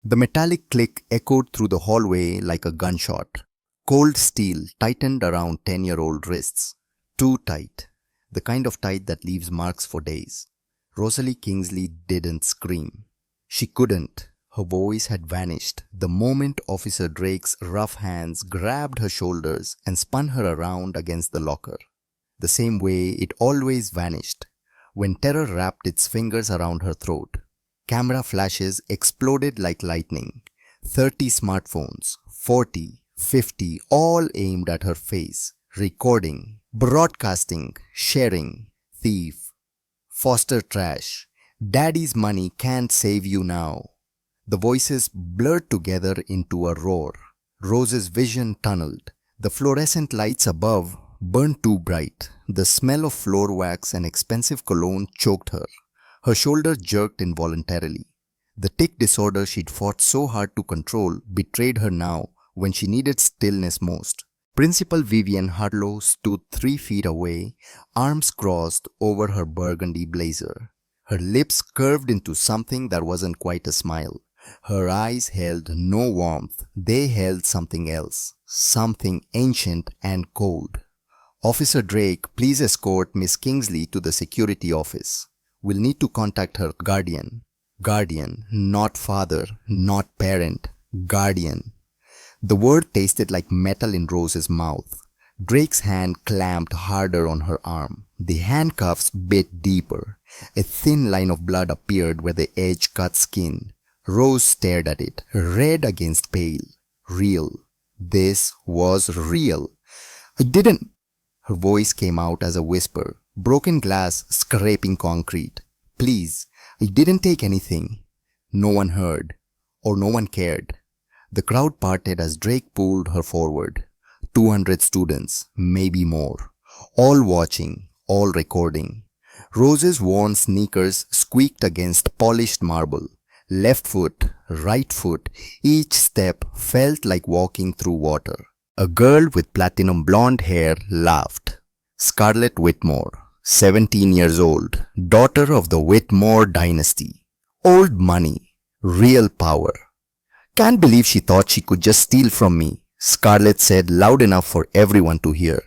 The metallic click echoed through the hallway like a gunshot. Cold steel tightened around 10-year-old wrists. Too tight. The kind of tight that leaves marks for days. Rosalie Kingsley didn't scream. She couldn't. Her voice had vanished the moment Officer Drake's rough hands grabbed her shoulders and spun her around against the locker. The same way it always vanished, when terror wrapped its fingers around her throat. Camera flashes exploded like lightning. 30 smartphones, 40, 50, all aimed at her face. Recording, broadcasting, sharing. Thief. Foster trash. Daddy's money can't save you now. The voices blurred together into a roar. Rose's vision tunneled. The fluorescent lights above burned too bright. The smell of floor wax and expensive cologne choked her. Her shoulder jerked involuntarily. The tic disorder she'd fought so hard to control betrayed her now when she needed stillness most. Principal Vivian Harlow stood 3 feet away, arms crossed over her burgundy blazer. Her lips curved into something that wasn't quite a smile. Her eyes held no warmth. They held something else. Something ancient and cold. Officer Drake, please escort Miss Kingsley to the security office. We'll need to contact her guardian. Guardian, not father, not parent. Guardian. The word tasted like metal in Rose's mouth. Drake's hand clamped harder on her arm. The handcuffs bit deeper. A thin line of blood appeared where the edge cut skin. Rose stared at it, red against pale. Real. This was real. I didn't. Her voice came out as a whisper, broken glass scraping concrete. Please, I didn't take anything. No one heard, or no one cared. The crowd parted as Drake pulled her forward. 200 students, maybe more. All watching, all recording. Rose's worn sneakers squeaked against polished marble. Left foot, right foot, each step felt like walking through water. A girl with platinum blonde hair laughed. Scarlett Whitmore, 17 years old, daughter of the Whitmore dynasty. Old money, real power. Can't believe she thought she could just steal from me, Scarlett said loud enough for everyone to hear.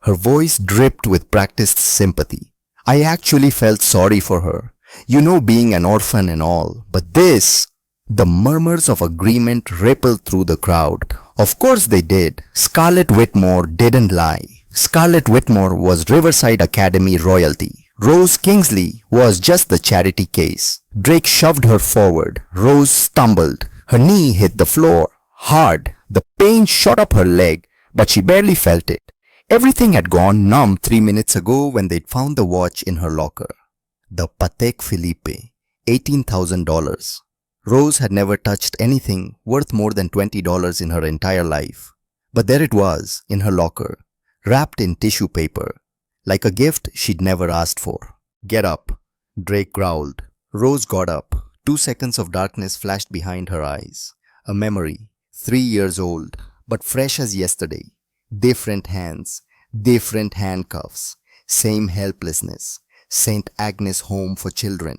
Her voice dripped with practiced sympathy. I actually felt sorry for her. You know, being an orphan and all, but this... The murmurs of agreement rippled through the crowd. Of course they did. Scarlett Whitmore didn't lie. Scarlett Whitmore was Riverside Academy royalty. Rose Kingsley was just the charity case. Drake shoved her forward. Rose stumbled. Her knee hit the floor. Hard. The pain shot up her leg, but she barely felt it. Everything had gone numb 3 minutes ago when they'd found the watch in her locker. The Patek Philippe, $18,000. Rose had never touched anything worth more than $20 in her entire life. But there it was, in her locker, wrapped in tissue paper, like a gift she'd never asked for. Get up, Drake growled. Rose got up. 2 seconds of darkness flashed behind her eyes. A memory, 3 years old, but fresh as yesterday. Different hands, different handcuffs, same helplessness. St. Agnes Home for Children.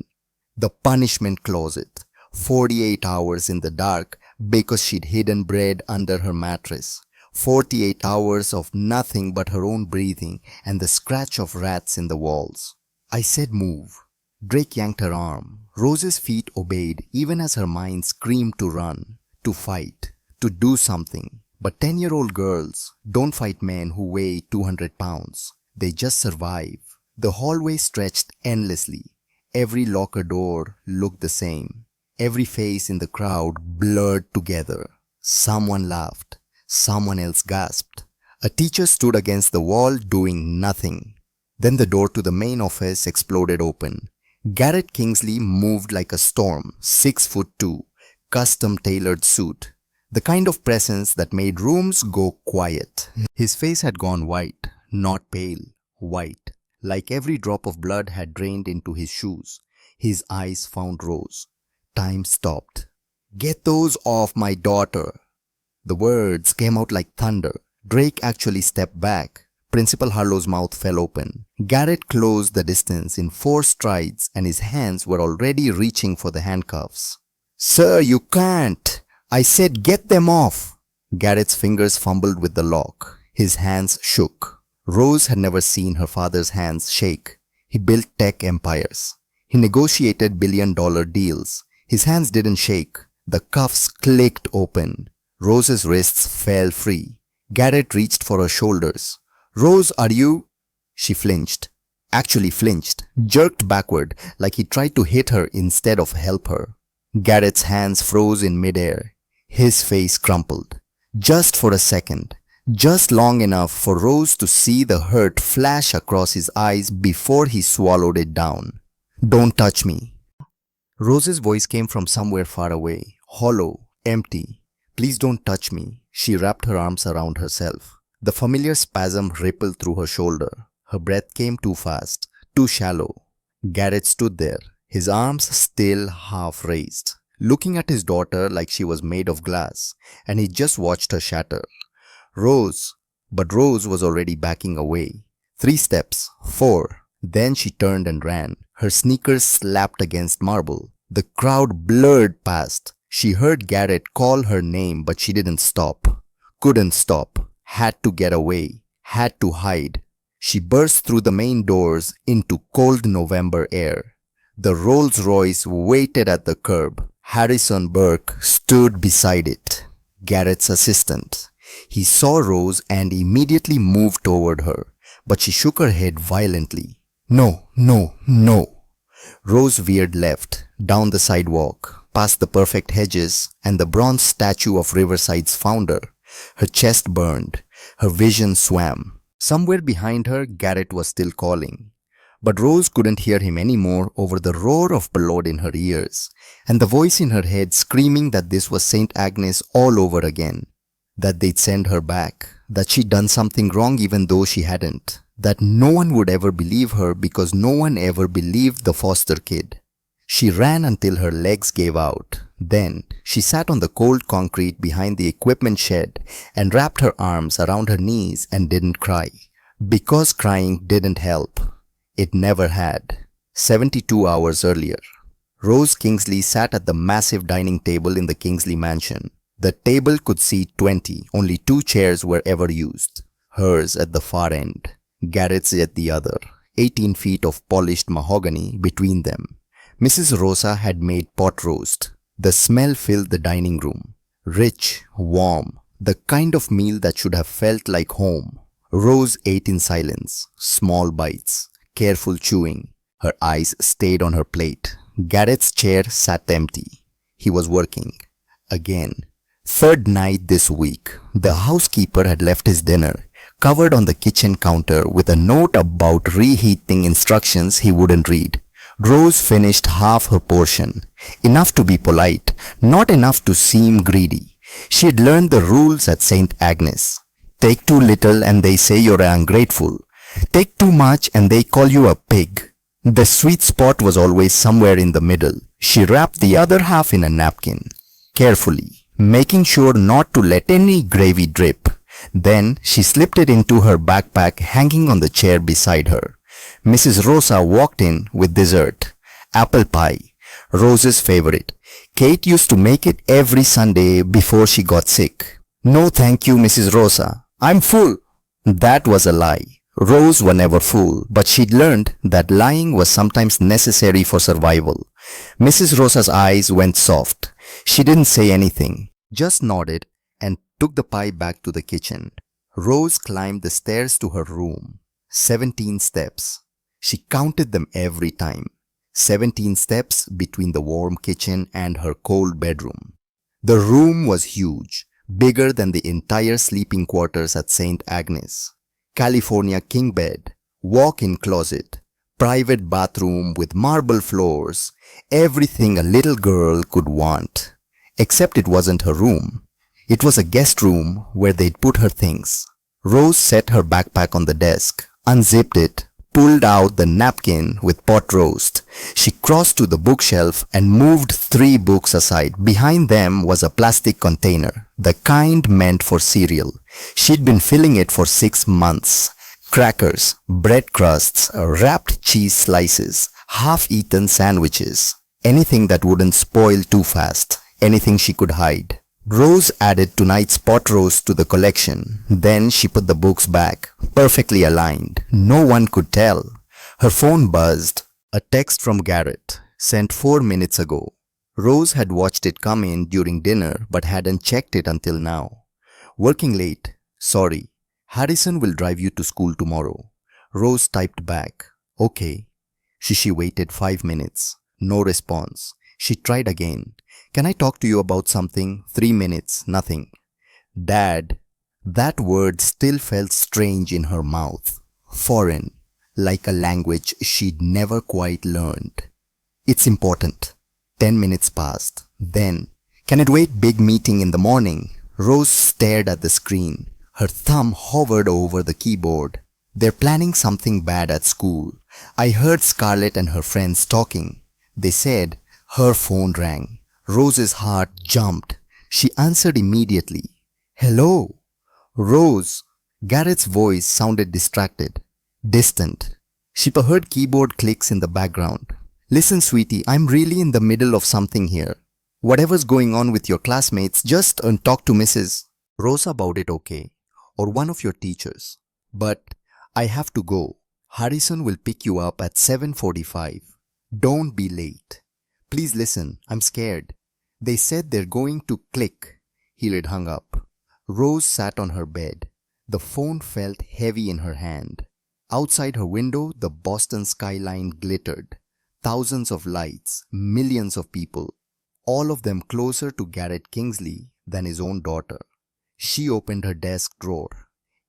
The punishment closet. 48 hours in the dark because she'd hidden bread under her mattress. 48 hours of nothing but her own breathing and the scratch of rats in the walls. I said move. Drake yanked her arm. Rose's feet obeyed even as her mind screamed to run, to fight, to do something. But 10-year-old girls don't fight men who weigh 200 pounds. They just survive. The hallway stretched endlessly. Every locker door looked the same. Every face in the crowd blurred together. Someone laughed. Someone else gasped. A teacher stood against the wall doing nothing. Then the door to the main office exploded open. Garrett Kingsley moved like a storm, 6'2", custom-tailored suit. The kind of presence that made rooms go quiet. His face had gone white, not pale, white. Like every drop of blood had drained into his shoes. His eyes found Rose. Time stopped. Get those off my daughter. The words came out like thunder. Drake actually stepped back. Principal Harlow's mouth fell open. Garrett closed the distance in 4 strides and his hands were already reaching for the handcuffs. Sir, you can't. I said get them off. Garrett's fingers fumbled with the lock. His hands shook. Rose had never seen her father's hands shake. He built tech empires. He negotiated billion-dollar deals. His hands didn't shake. The cuffs clicked open. Rose's wrists fell free. Garrett reached for her shoulders. Rose, are you? She flinched. Actually flinched, jerked backward like he tried to hit her instead of help her. Garrett's hands froze in midair. His face crumpled. Just for a second. Just long enough for Rose to see the hurt flash across his eyes before he swallowed it down. Don't touch me. Rose's voice came from somewhere far away, hollow, empty. Please don't touch me. She wrapped her arms around herself. The familiar spasm rippled through her shoulder. Her breath came too fast, too shallow. Garrett stood there, his arms still half raised, looking at his daughter like she was made of glass, and he just watched her shatter. Rose. But Rose was already backing away. 3 steps, 4. Then she turned and ran. Her sneakers slapped against marble. The crowd blurred past. She heard Garrett call her name, but she didn't stop. Couldn't stop. Had to get away. Had to hide. She burst through the main doors into cold November air. The Rolls-Royce waited at the curb. Harrison Burke stood beside it, Garrett's assistant. He saw Rose and immediately moved toward her, but she shook her head violently. No, no, no. Rose veered left, down the sidewalk, past the perfect hedges and the bronze statue of Riverside's founder. Her chest burned. Her vision swam. Somewhere behind her, Garrett was still calling. But Rose couldn't hear him anymore over the roar of blood in her ears, and the voice in her head screaming that this was St. Agnes all over again. That they'd send her back, that she'd done something wrong even though she hadn't, that no one would ever believe her because no one ever believed the foster kid. She ran until her legs gave out. Then she sat on the cold concrete behind the equipment shed and wrapped her arms around her knees and didn't cry. Because crying didn't help. It never had. 72 hours earlier. Rose Kingsley sat at the massive dining table in the Kingsley mansion. The table could seat 20, only 2 chairs were ever used. Hers at the far end, Garrett's at the other, 18 feet of polished mahogany between them. Mrs. Rosa had made pot roast. The smell filled the dining room. Rich, warm, the kind of meal that should have felt like home. Rose ate in silence, small bites, careful chewing. Her eyes stayed on her plate. Garrett's chair sat empty. He was working. Again. 3rd night this week, the housekeeper had left his dinner, covered on the kitchen counter with a note about reheating instructions he wouldn't read. Rose finished half her portion, enough to be polite, not enough to seem greedy. She had learned the rules at St. Agnes. Take too little and they say you're ungrateful. Take too much and they call you a pig. The sweet spot was always somewhere in the middle. She wrapped the other half in a napkin, carefully, making sure not to let any gravy drip. Then she slipped it into her backpack hanging on the chair beside her. Mrs. Rosa walked in with dessert, apple pie, Rose's favorite. Kate used to make it every Sunday before she got sick. No thank you, Mrs. Rosa. I'm full. That was a lie. Rose was never full, but she'd learned that lying was sometimes necessary for survival. Mrs. Rosa's eyes went soft. She didn't say anything, just nodded and took the pie back to the kitchen. Rose climbed the stairs to her room. 17 steps. She counted them every time. 17 steps between the warm kitchen and her cold bedroom. The room was huge, bigger than the entire sleeping quarters at St. Agnes. California king bed, walk-in closet, private bathroom with marble floors, everything a little girl could want. Except it wasn't her room. It was a guest room where they'd put her things. Rose set her backpack on the desk, unzipped it, pulled out the napkin with pot roast. She crossed to the bookshelf and moved 3 books aside. Behind them was a plastic container, the kind meant for cereal. She'd been filling it for 6 months. Crackers, bread crusts, wrapped cheese slices, half-eaten sandwiches. Anything that wouldn't spoil too fast. Anything she could hide. Rose added tonight's pot roast to the collection. Then she put the books back, perfectly aligned. No one could tell. Her phone buzzed. A text from Garrett, sent 4 minutes ago. Rose had watched it come in during dinner but hadn't checked it until now. Working late. Sorry. Harrison will drive you to school tomorrow. Rose typed back. Okay. She waited 5 minutes. No response. She tried again. Can I talk to you about something? 3 minutes. Nothing. Dad. That word still felt strange in her mouth. Foreign. Like a language she'd never quite learned. It's important. 10 minutes passed. Then, can it wait? Big meeting in the morning. Rose stared at the screen. Her thumb hovered over the keyboard. They're planning something bad at school. I heard Scarlett and her friends talking. They said. Her phone rang. Rose's heart jumped. She answered immediately. Hello. Rose. Garrett's voice sounded distracted. Distant. She heard keyboard clicks in the background. Listen, sweetie, I'm really in the middle of something here. Whatever's going on with your classmates, just talk to Mrs. Rosa about it, okay? Or one of your teachers. But I have to go. Harrison will pick you up at 7:45. Don't be late. Please listen, I'm scared. They said they're going to click. He had hung up. Rose sat on her bed. The phone felt heavy in her hand. Outside her window, the Boston skyline glittered. Thousands of lights, millions of people, all of them closer to Garrett Kingsley than his own daughter. She opened her desk drawer.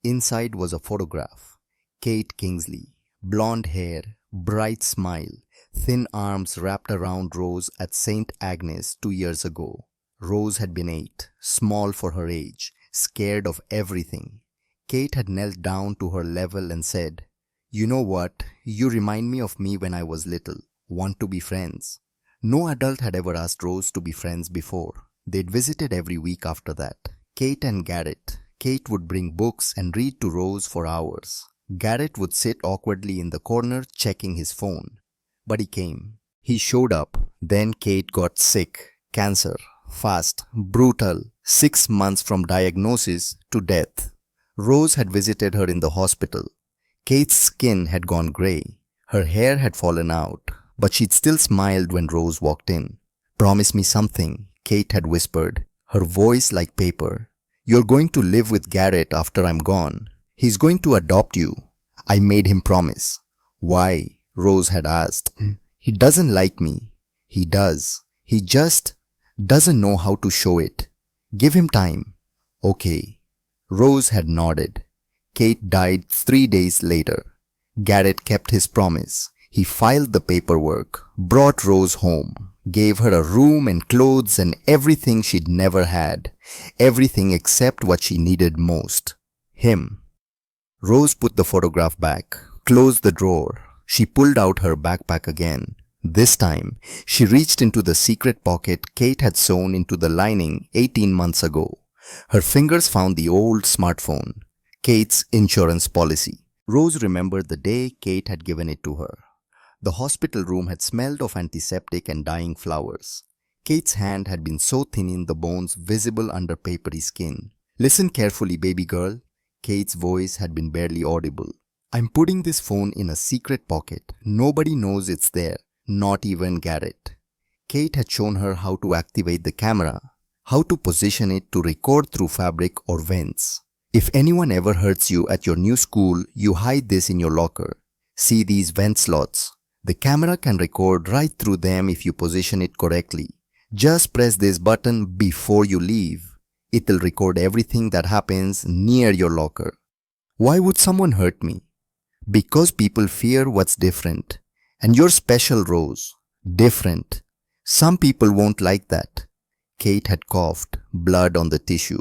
Inside was a photograph. Kate Kingsley, blonde hair, bright smile, thin arms wrapped around Rose at St. Agnes 2 years ago. Rose had been 8, small for her age, scared of everything. Kate had knelt down to her level and said, You know what? You remind me of me when I was little. Want to be friends? No adult had ever asked Rose to be friends before. They'd visited every week after that. Kate and Garrett. Kate would bring books and read to Rose for hours. Garrett would sit awkwardly in the corner checking his phone. But he came. He showed up. Then Kate got sick. Cancer. Fast. Brutal. 6 months from diagnosis to death. Rose had visited her in the hospital. Kate's skin had gone gray. Her hair had fallen out. But she'd still smiled when Rose walked in. Promise me something, Kate had whispered, her voice like paper. You're going to live with Garrett after I'm gone. He's going to adopt you. I made him promise. Why? Rose had asked. He doesn't like me. He does. He just doesn't know how to show it. Give him time. Okay. Rose had nodded. Kate died 3 days later. Garrett kept his promise. He filed the paperwork, brought Rose home, gave her a room and clothes and everything she'd never had. Everything except what she needed most. Him. Rose put the photograph back, closed the drawer. She pulled out her backpack again. This time, she reached into the secret pocket Kate had sewn into the lining 18 months ago. Her fingers found the old smartphone, Kate's insurance policy. Rose remembered the day Kate had given it to her. The hospital room had smelled of antiseptic and dying flowers. Kate's hand had been so thin in the bones visible under papery skin. Listen carefully, baby girl. Kate's voice had been barely audible. I'm putting this phone in a secret pocket. Nobody knows it's there, not even Garrett. Kate had shown her how to activate the camera, how to position it to record through fabric or vents. If anyone ever hurts you at your new school, you hide this in your locker. See these vent slots? The camera can record right through them if you position it correctly. Just press this button before you leave. It'll record everything that happens near your locker. Why would someone hurt me? Because people fear what's different. And you're special, Rose. Different. Some people won't like that. Kate had coughed, blood on the tissue.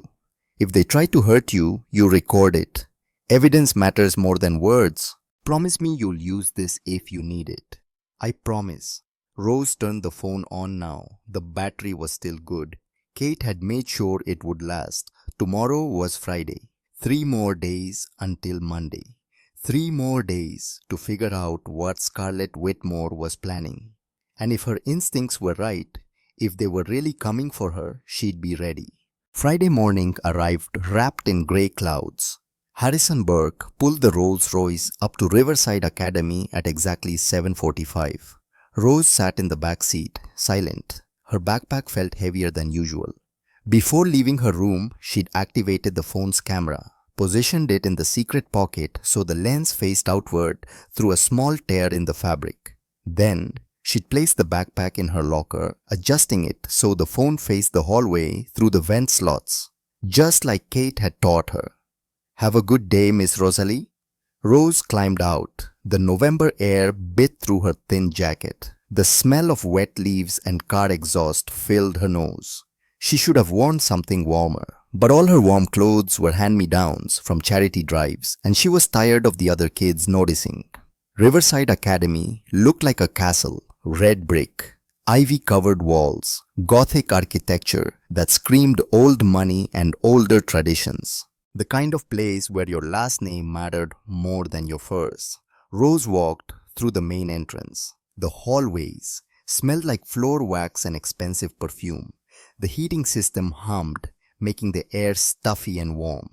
If they try to hurt you, you record it. Evidence matters more than words. Promise me you'll use this if you need it. I promise. Rose turned the phone on now. The battery was still good. Kate had made sure it would last. Tomorrow was Friday. 3 more days until Monday. 3 more days to figure out what Scarlett Whitmore was planning. And if her instincts were right, if they were really coming for her, she'd be ready. Friday morning arrived wrapped in grey clouds. Harrison Burke pulled the Rolls-Royce up to Riverside Academy at exactly 7:45. Rose sat in the back seat, silent. Her backpack felt heavier than usual. Before leaving her room, she'd activated the phone's camera, positioned it in the secret pocket so the lens faced outward through a small tear in the fabric. Then, she'd placed the backpack in her locker, adjusting it so the phone faced the hallway through the vent slots, just like Kate had taught her. "Have a good day, Miss Rosalie." Rose climbed out. The November air bit through her thin jacket. The smell of wet leaves and car exhaust filled her nose. She should have worn something warmer, but all her warm clothes were hand-me-downs from charity drives, and she was tired of the other kids noticing. Riverside Academy looked like a castle, red brick, ivy-covered walls, Gothic architecture that screamed old money and older traditions. The kind of place where your last name mattered more than your first. Rose walked through the main entrance. The hallways smelled like floor wax and expensive perfume. The heating system hummed, making the air stuffy and warm.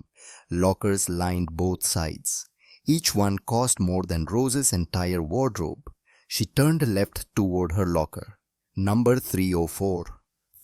Lockers lined both sides. Each one cost more than Rose's entire wardrobe. She turned left toward her locker. Number 304.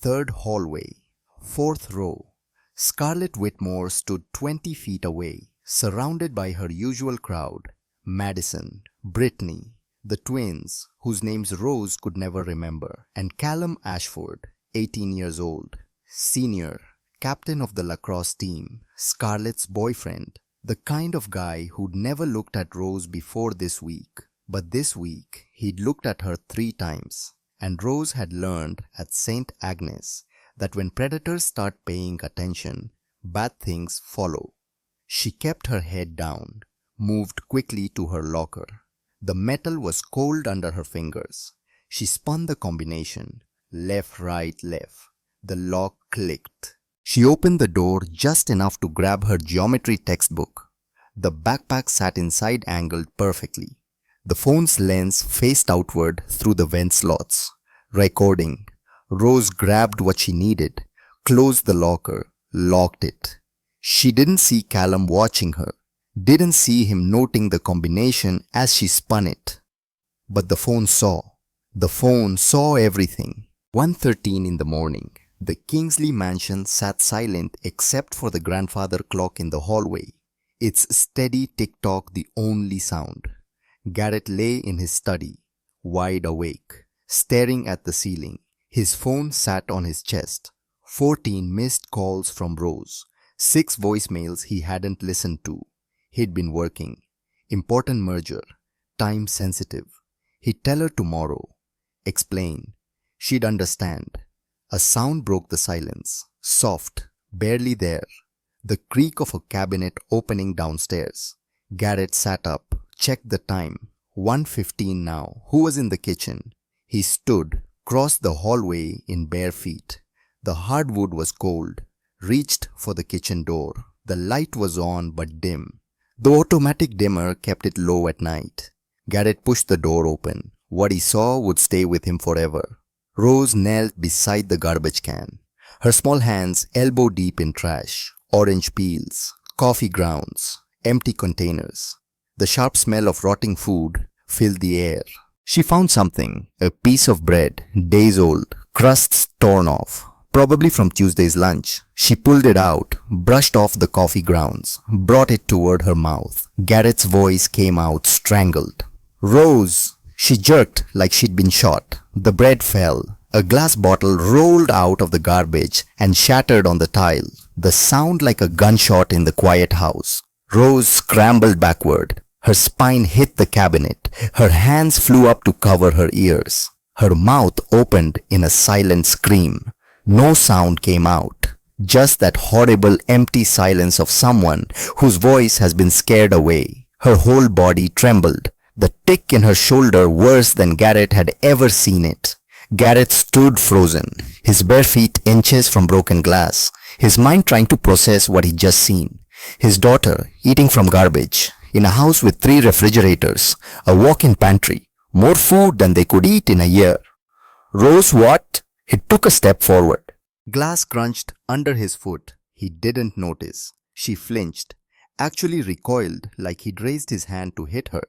Third hallway. Fourth row. Scarlett Whitmore stood 20 feet away, surrounded by her usual crowd. Madison, Brittany, the twins, whose names Rose could never remember, and Callum Ashford, 18 years old, senior, captain of the lacrosse team, Scarlett's boyfriend, the kind of guy who'd never looked at Rose before this week. But this week, he'd looked at her 3 times, and Rose had learned at St. Agnes that when predators start paying attention, bad things follow. She kept her head down, moved quickly to her locker. The metal was cold under her fingers. She spun the combination, left, right, left. The lock clicked. She opened the door just enough to grab her geometry textbook. The backpack sat inside angled perfectly. The phone's lens faced outward through the vent slots. Recording. Rose grabbed what she needed, closed the locker, locked it. She didn't see Callum watching her, didn't see him noting the combination as she spun it. But the phone saw. The phone saw everything. 1:13 in the morning. The Kingsley mansion sat silent except for the grandfather clock in the hallway. Its steady tick-tock the only sound. Garrett lay in his study, wide awake, staring at the ceiling. His phone sat on his chest. 14 missed calls from Rose. 6 voicemails he hadn't listened to. He'd been working. Important merger. Time sensitive. He'd tell her tomorrow. Explain. She'd understand. A sound broke the silence. Soft. Barely there. The creak of a cabinet opening downstairs. Garrett sat up. Checked the time. 1:15 now. Who was in the kitchen? He stood. Crossed the hallway in bare feet. The hardwood was cold. Reached for the kitchen door. The light was on but dim. The automatic dimmer kept it low at night. Garrett pushed the door open. What he saw would stay with him forever. Rose knelt beside the garbage can. Her small hands elbow deep in trash. Orange peels, coffee grounds, empty containers. The sharp smell of rotting food filled the air. She found something, a piece of bread, days old, crusts torn off, probably from Tuesday's lunch. She pulled it out, brushed off the coffee grounds, brought it toward her mouth. Garrett's voice came out strangled. "Rose!" She jerked like she'd been shot. The bread fell. A glass bottle rolled out of the garbage and shattered on the tile. The sound like a gunshot in the quiet house. Rose scrambled backward. Her spine hit the cabinet. Her hands flew up to cover her ears. Her mouth opened in a silent scream. No sound came out. Just that horrible empty silence of someone whose voice has been scared away. Her whole body trembled. The tick in her shoulder worse than Garrett had ever seen it. Garrett stood frozen, his bare feet inches from broken glass, his mind trying to process what he'd just seen. His daughter eating from garbage, in a house with 3 refrigerators, a walk-in pantry, more food than they could eat in a year. Rose, what? He took a step forward. Glass crunched under his foot. He didn't notice. She flinched, actually recoiled like he'd raised his hand to hit her.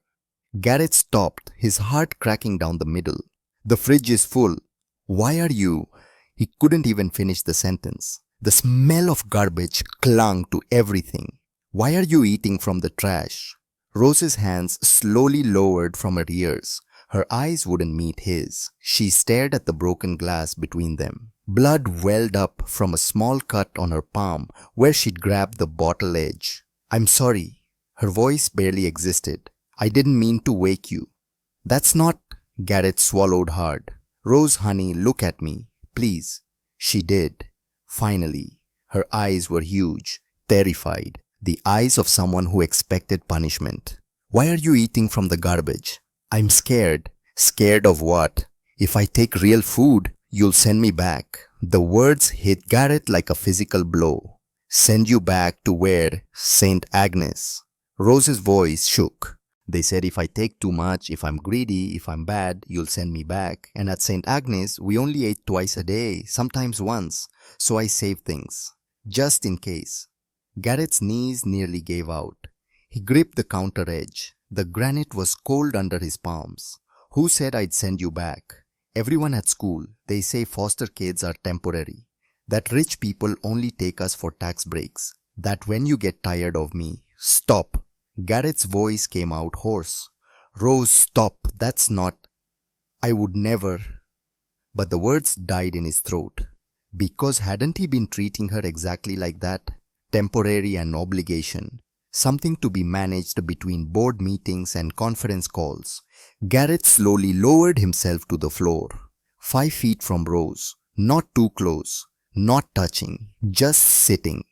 Garrett stopped, his heart cracking down the middle. The fridge is full. Why are you? He couldn't even finish the sentence. The smell of garbage clung to everything. Why are you eating from the trash? Rose's hands slowly lowered from her ears. Her eyes wouldn't meet his. She stared at the broken glass between them. Blood welled up from a small cut on her palm where she'd grabbed the bottle edge. I'm sorry. Her voice barely existed. I didn't mean to wake you. That's not... Garrett swallowed hard. Rose, honey, look at me. Please. She did. Finally. Her eyes were huge, terrified. The eyes of someone who expected punishment. Why are you eating from the garbage? I'm scared. Scared of what? If I take real food, you'll send me back. The words hit Garrett like a physical blow. Send you back to where? St. Agnes. Rose's voice shook. They said if I take too much, if I'm greedy, if I'm bad, you'll send me back. And at St. Agnes, we only ate twice a day, sometimes once. So I saved things. Just in case. Garrett's knees nearly gave out. He gripped the counter edge. The granite was cold under his palms. Who said I'd send you back? Everyone at school, they say foster kids are temporary. That rich people only take us for tax breaks. That when you get tired of me, stop. Garrett's voice came out hoarse. Rose, stop. That's not... I would never... But the words died in his throat. Because hadn't he been treating her exactly like that? Temporary and obligation. Something to be managed between board meetings and conference calls. Garrett slowly lowered himself to the floor. 5 feet from Rose. Not too close. Not touching. Just sitting.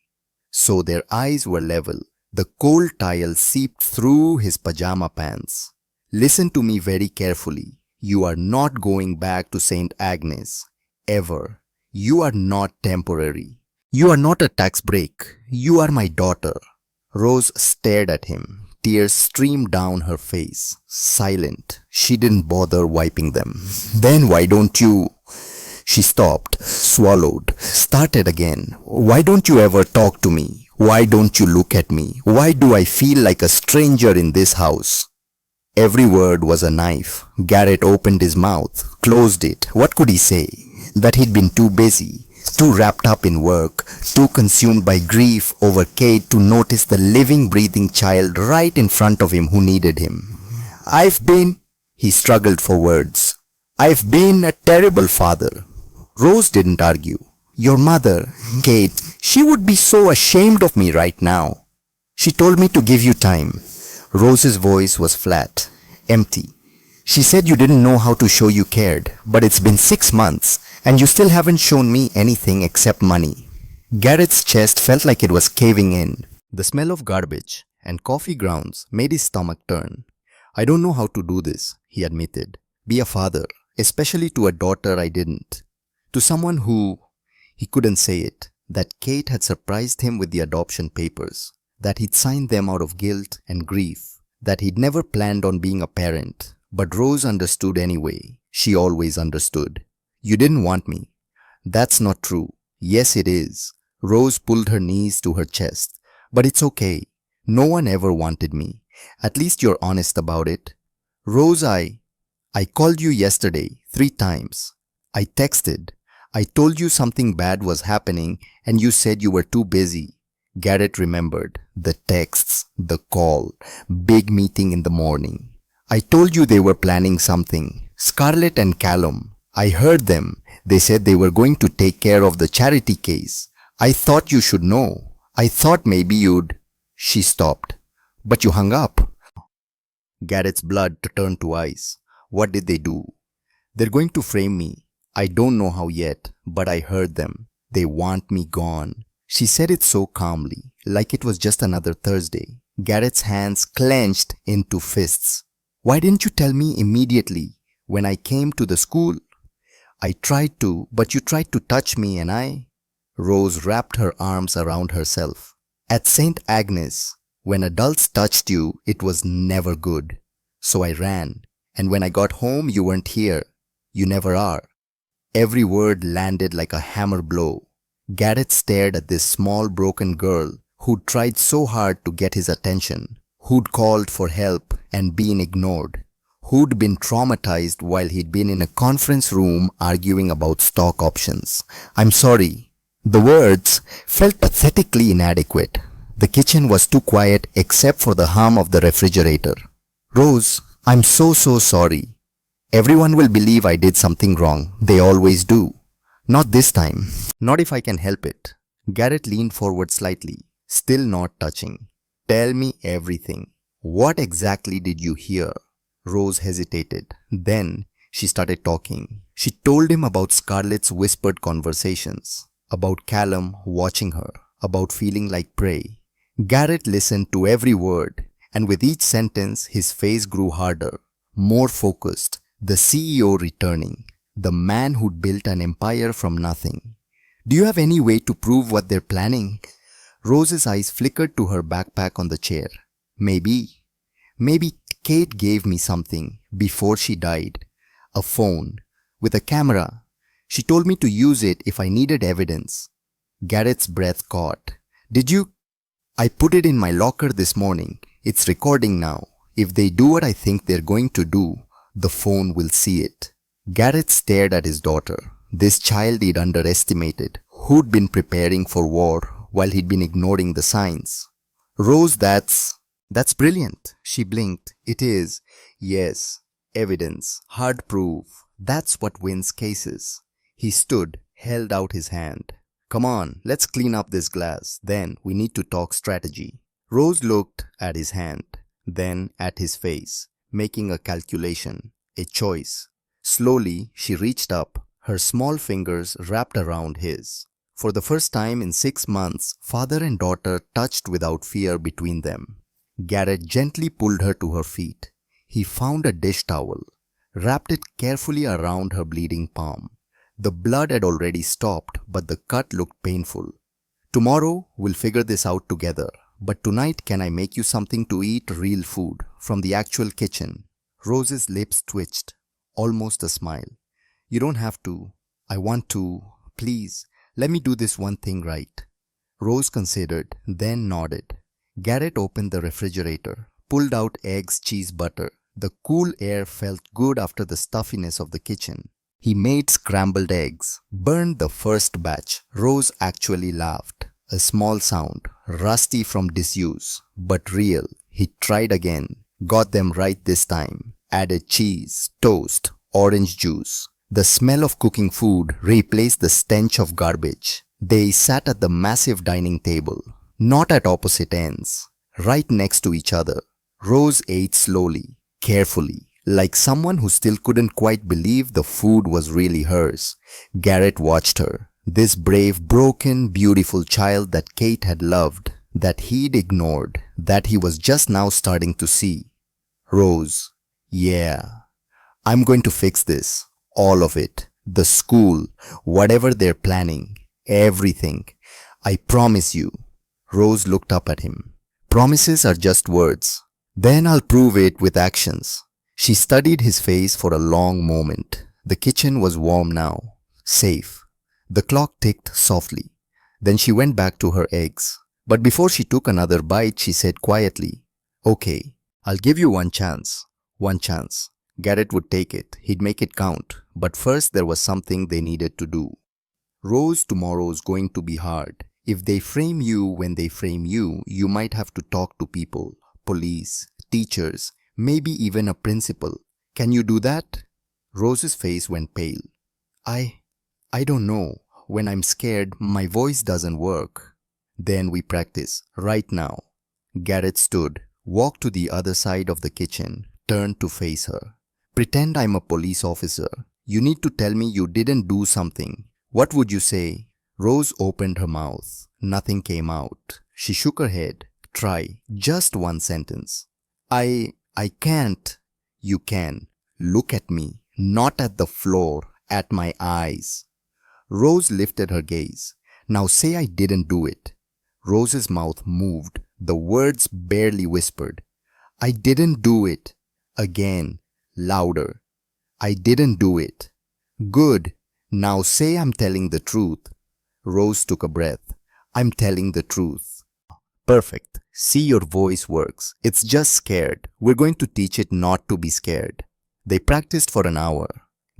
So their eyes were level. The cold tile seeped through his pajama pants. Listen to me very carefully. You are not going back to St. Agnes. Ever. You are not temporary. You are not a tax break. You are my daughter. Rose stared at him. Tears streamed down her face. Silent. She didn't bother wiping them. Then why don't you... She stopped, swallowed, started again. Why don't you ever talk to me? Why don't you look at me? Why do I feel like a stranger in this house? Every word was a knife. Garrett opened his mouth, closed it. What could he say? That he'd been too busy, too wrapped up in work, too consumed by grief over Kate to notice the living, breathing child right in front of him who needed him. He struggled for words. I've been a terrible father. Rose didn't argue. Your mother, Kate, she would be so ashamed of me right now. She told me to give you time. Rose's voice was flat, empty. She said you didn't know how to show you cared, but it's been 6 months and you still haven't shown me anything except money. Garrett's chest felt like it was caving in. The smell of garbage and coffee grounds made his stomach turn. I don't know how to do this, he admitted. Be a father, especially to a daughter I didn't. To someone who... He couldn't say it. That Kate had surprised him with the adoption papers. That he'd signed them out of guilt and grief. That he'd never planned on being a parent. But Rose understood anyway. She always understood. You didn't want me. That's not true. Yes, it is. Rose pulled her knees to her chest. But it's okay. No one ever wanted me. At least you're honest about it. Rose, I called you yesterday 3 times. I texted. I told you something bad was happening and you said you were too busy. Garrett remembered. The texts, the call, big meeting in the morning. I told you they were planning something. Scarlett and Callum. I heard them. They said they were going to take care of the charity case. I thought you should know. I thought maybe you'd... She stopped. But you hung up. Garrett's blood turned to ice. What did they do? They're going to frame me. I don't know how yet, but I heard them. They want me gone. She said it so calmly, like it was just another Thursday. Garrett's hands clenched into fists. Why didn't you tell me immediately when I came to the school? I tried to, but you tried to touch me and I... Rose wrapped her arms around herself. At St. Agnes, when adults touched you, it was never good. So I ran. And when I got home, you weren't here. You never are. Every word landed like a hammer blow. Garrett stared at this small broken girl who'd tried so hard to get his attention, who'd called for help and been ignored, who'd been traumatized while he'd been in a conference room arguing about stock options. "I'm sorry." The words felt pathetically inadequate. The kitchen was too quiet except for the hum of the refrigerator. "Rose, I'm so sorry. Everyone will believe I did something wrong. They always do. Not this time. Not if I can help it." Garrett leaned forward slightly, still not touching. "Tell me everything. What exactly did you hear?" Rose hesitated. Then she started talking. She told him about Scarlett's whispered conversations, about Callum watching her, about feeling like prey. Garrett listened to every word, and with each sentence his face grew harder, more focused. The CEO returning, the man who'd built an empire from nothing. "Do you have any way to prove what they're planning?" Rose's eyes flickered to her backpack on the chair. Maybe Kate gave me something before she died. A phone with a camera. She told me to use it if I needed evidence. Garrett's breath caught. "Did you?" "I put it in my locker this morning. It's recording now. If they do what I think they're going to do, the phone will see it." Garrett stared at his daughter, this child he'd underestimated, who'd been preparing for war while he'd been ignoring the signs. "Rose, that's brilliant." She blinked. "It is. Yes. Evidence. Hard proof. That's what wins cases." He stood, held out his hand. "Come on, let's clean up this glass. Then we need to talk strategy." Rose looked at his hand, then at his face, making a calculation, a choice. Slowly, she reached up, her small fingers wrapped around his. For the first time in 6 months, father and daughter touched without fear between them. Garrett gently pulled her to her feet. He found a dish towel, wrapped it carefully around her bleeding palm. The blood had already stopped, but the cut looked painful. "Tomorrow, we'll figure this out together. But tonight, can I make you something to eat, real food, from the actual kitchen?" Rose's lips twitched, almost a smile. "You don't have to. I want to. Please, let me do this one thing right." Rose considered, then nodded. Garrett opened the refrigerator, pulled out eggs, cheese, butter. The cool air felt good after the stuffiness of the kitchen. He made scrambled eggs, burned the first batch. Rose actually laughed. A small sound, rusty from disuse, but real. He tried again, got them right this time. Added cheese, toast, orange juice. The smell of cooking food replaced the stench of garbage. They sat at the massive dining table, not at opposite ends, right next to each other. Rose ate slowly, carefully, like someone who still couldn't quite believe the food was really hers. Garrett watched her. This brave, broken, beautiful child that Kate had loved, that he'd ignored, that he was just now starting to see. "Rose, yeah, I'm going to fix this. All of it. The school, whatever they're planning, everything. I promise you." Rose looked up at him. "Promises are just words. Then I'll prove it with actions." She studied his face for a long moment. The kitchen was warm now, safe. The clock ticked softly. Then she went back to her eggs. But before she took another bite, she said quietly, "Okay, I'll give you one chance." One chance. Garrett would take it. He'd make it count. But first there was something they needed to do. "Rose, tomorrow's going to be hard. If they frame you when they frame you, you might have to talk to people, police, teachers, maybe even a principal. Can you do that?" Rose's face went pale. I don't know. When I'm scared, my voice doesn't work." "Then we practice, right now." Garrett stood, walked to the other side of the kitchen, turned to face her. "Pretend I'm a police officer. You need to tell me you didn't do something. What would you say?" Rose opened her mouth. Nothing came out. She shook her head. "Try. Just one sentence." I can't." "You can. Look at me. Not at the floor. At my eyes." Rose lifted her gaze. "Now say I didn't do it." Rose's mouth moved. The words barely whispered. "I didn't do it." Again, louder. "I didn't do it." "Good. Now say I'm telling the truth. Rose took a breath. I'm telling the truth. Perfect. See, your voice works. It's just scared. We're going to teach it not to be scared. They practiced for an hour.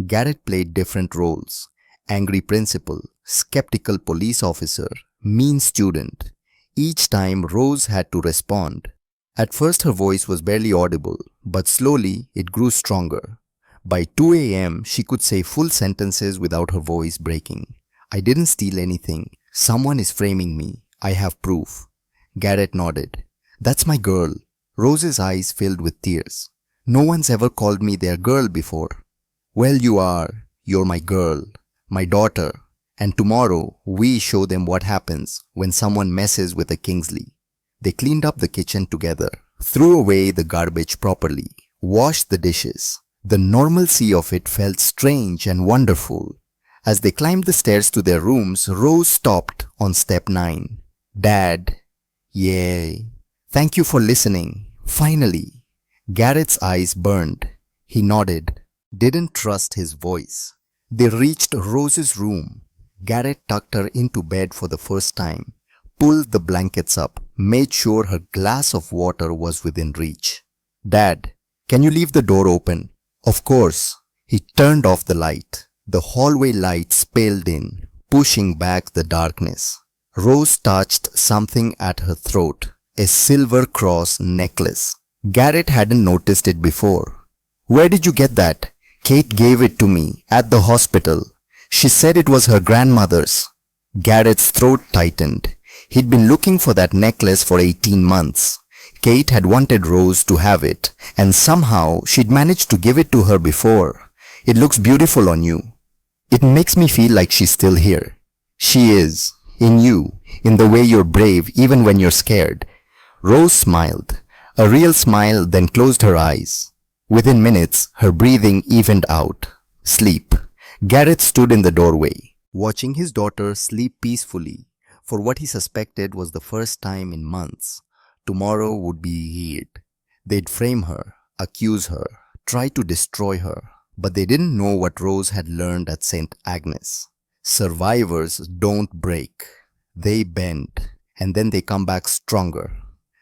Garrett played different roles. Angry principal, skeptical police officer, mean student. Each time Rose had to respond. At first her voice was barely audible, but slowly it grew stronger. By 2 a.m. she could say full sentences without her voice breaking. I didn't steal anything. Someone is framing me. I have proof. Garrett nodded. That's my girl. Rose's eyes filled with tears. No one's ever called me their girl before. Well, you are. You're my girl. My daughter. And tomorrow, we show them what happens when someone messes with a Kingsley. They cleaned up the kitchen together, threw away the garbage properly, washed the dishes. The normalcy of it felt strange and wonderful. As they climbed the stairs to their rooms, Rose stopped on step 9. Dad. Yay. Thank you for listening. Finally. Garrett's eyes burned. He nodded. Didn't trust his voice. They reached Rose's room. Garrett tucked her into bed for the first time, pulled the blankets up, made sure her glass of water was within reach. Dad, can you leave the door open? Of course. He turned off the light. The hallway light spilled in, pushing back the darkness. Rose touched something at her throat, a silver cross necklace. Garrett hadn't noticed it before. Where did you get that? Kate gave it to me at the hospital. She said it was her grandmother's. Garrett's throat tightened. He'd been looking for that necklace for 18 months. Kate had wanted Rose to have it, and somehow she'd managed to give it to her before. It looks beautiful on you. It makes me feel like she's still here. She is. In you. In the way you're brave even when you're scared. Rose smiled. A real smile, then closed her eyes. Within minutes, her breathing evened out. Sleep. Garrett stood in the doorway, watching his daughter sleep peacefully for what he suspected was the first time in months. Tomorrow would be it. They'd frame her, accuse her, try to destroy her, but they didn't know what Rose had learned at St. Agnes. Survivors don't break. They bend, and then they come back stronger.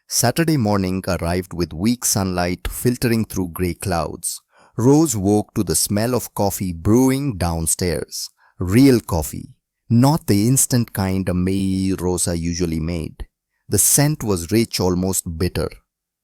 Saturday morning arrived with weak sunlight filtering through grey clouds. Rose woke to the smell of coffee brewing downstairs. Real coffee, not the instant kind Rosa usually made. The scent was rich, almost bitter,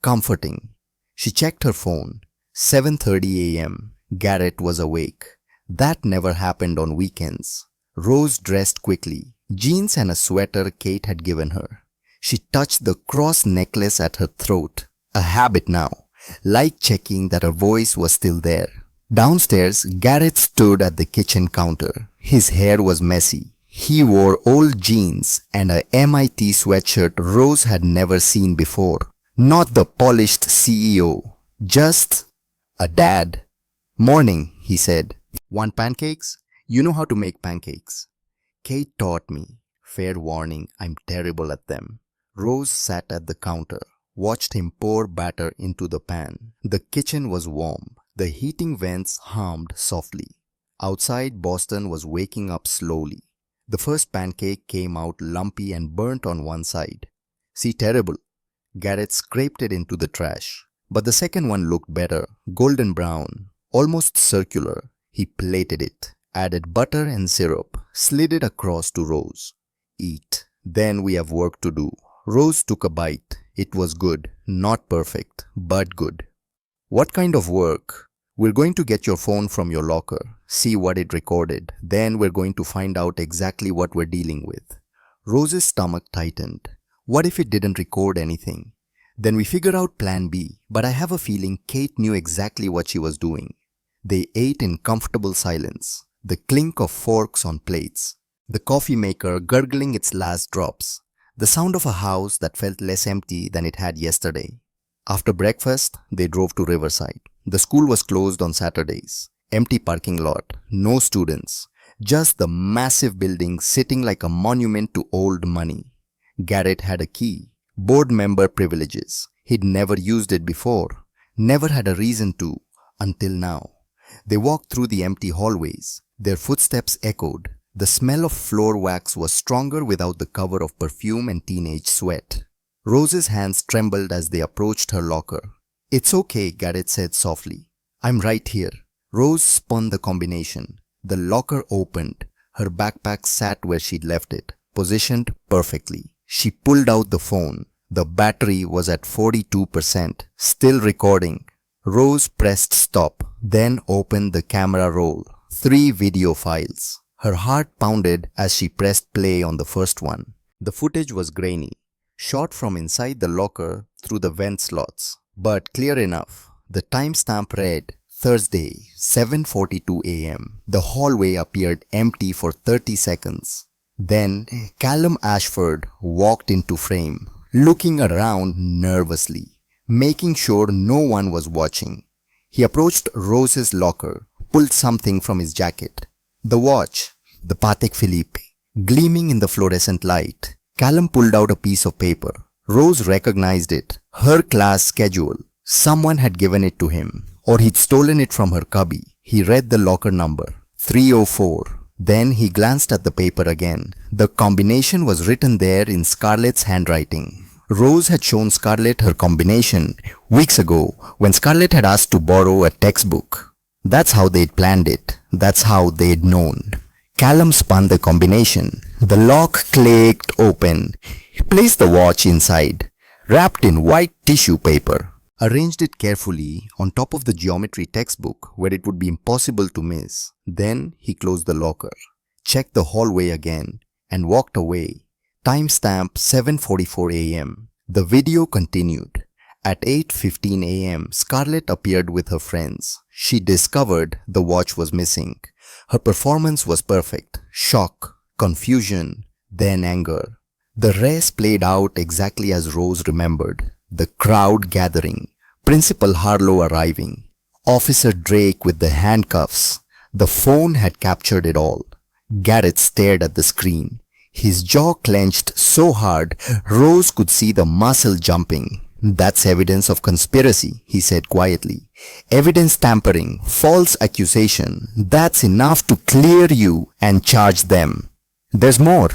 comforting. She checked her phone. 7:30 a.m. Garrett was awake. That never happened on weekends. Rose dressed quickly, jeans and a sweater Kate had given her. She touched the cross necklace at her throat, a habit now, like checking that her voice was still there. Downstairs, Garrett stood at the kitchen counter. His hair was messy. He wore old jeans and a MIT sweatshirt Rose had never seen before. Not the polished CEO, just a dad. Morning, he said. Want pancakes? You know how to make pancakes. Kate taught me. Fair warning, I'm terrible at them. Rose sat at the counter, watched him pour batter into the pan. The kitchen was warm. The heating vents hummed softly. Outside, Boston was waking up slowly. The first pancake came out lumpy and burnt on one side. See, terrible. Garrett scraped it into the trash. But the second one looked better, golden brown, almost circular. He plated it, added butter and syrup, slid it across to Rose. Eat. Then we have work to do. Rose took a bite. It was good. Not perfect, but good. What kind of work? We're going to get your phone from your locker, see what it recorded. Then we're going to find out exactly what we're dealing with. Rose's stomach tightened. What if it didn't record anything? Then we figure out plan B, but I have a feeling Kate knew exactly what she was doing. They ate in comfortable silence, the clink of forks on plates, the coffee maker gurgling its last drops, the sound of a house that felt less empty than it had yesterday. After breakfast, they drove to Riverside. The school was closed on Saturdays. Empty parking lot, no students, just the massive building sitting like a monument to old money. Garrett had a key, board member privileges. He'd never used it before, never had a reason to, until now. They walked through the empty hallways. Their footsteps echoed. The smell of floor wax was stronger without the cover of perfume and teenage sweat. Rose's hands trembled as they approached her locker. "It's okay," Garrett said softly. "I'm right here." Rose spun the combination. The locker opened. Her backpack sat where she'd left it, positioned perfectly. She pulled out the phone. The battery was at 42%, still recording. Rose pressed stop, then opened the camera roll. 3 video files. Her heart pounded as she pressed play on the first one. The footage was grainy, shot from inside the locker through the vent slots, but clear enough. The timestamp read Thursday, 7:42 a.m. The hallway appeared empty for 30 seconds. Then Callum Ashford walked into frame, looking around nervously, making sure no one was watching. He approached Rose's locker, pulled something from his jacket. The watch, the Patek Philippe, gleaming in the fluorescent light. Callum pulled out a piece of paper. Rose recognized it. Her class schedule. Someone had given it to him, or he'd stolen it from her cubby. He read the locker number, 304. Then he glanced at the paper again. The combination was written there in Scarlett's handwriting. Rose had shown Scarlett her combination weeks ago when Scarlett had asked to borrow a textbook. That's how they'd planned it. That's how they'd known. Callum spun the combination. The lock clicked open. He placed the watch inside, wrapped in white tissue paper. Arranged it carefully on top of the geometry textbook where it would be impossible to miss. Then he closed the locker, checked the hallway again, and walked away. Timestamp 7:44 a.m. The video continued. At 8:15 a.m., Scarlett appeared with her friends. She discovered the watch was missing. Her performance was perfect. Shock, confusion, then anger. The rest played out exactly as Rose remembered. The crowd gathering, Principal Harlow arriving, Officer Drake with the handcuffs. The phone had captured it all. Garrett stared at the screen. His jaw clenched so hard, Rose could see the muscle jumping. "That's evidence of conspiracy," he said quietly. "Evidence tampering, false accusation. That's enough to clear you and charge them." "There's more."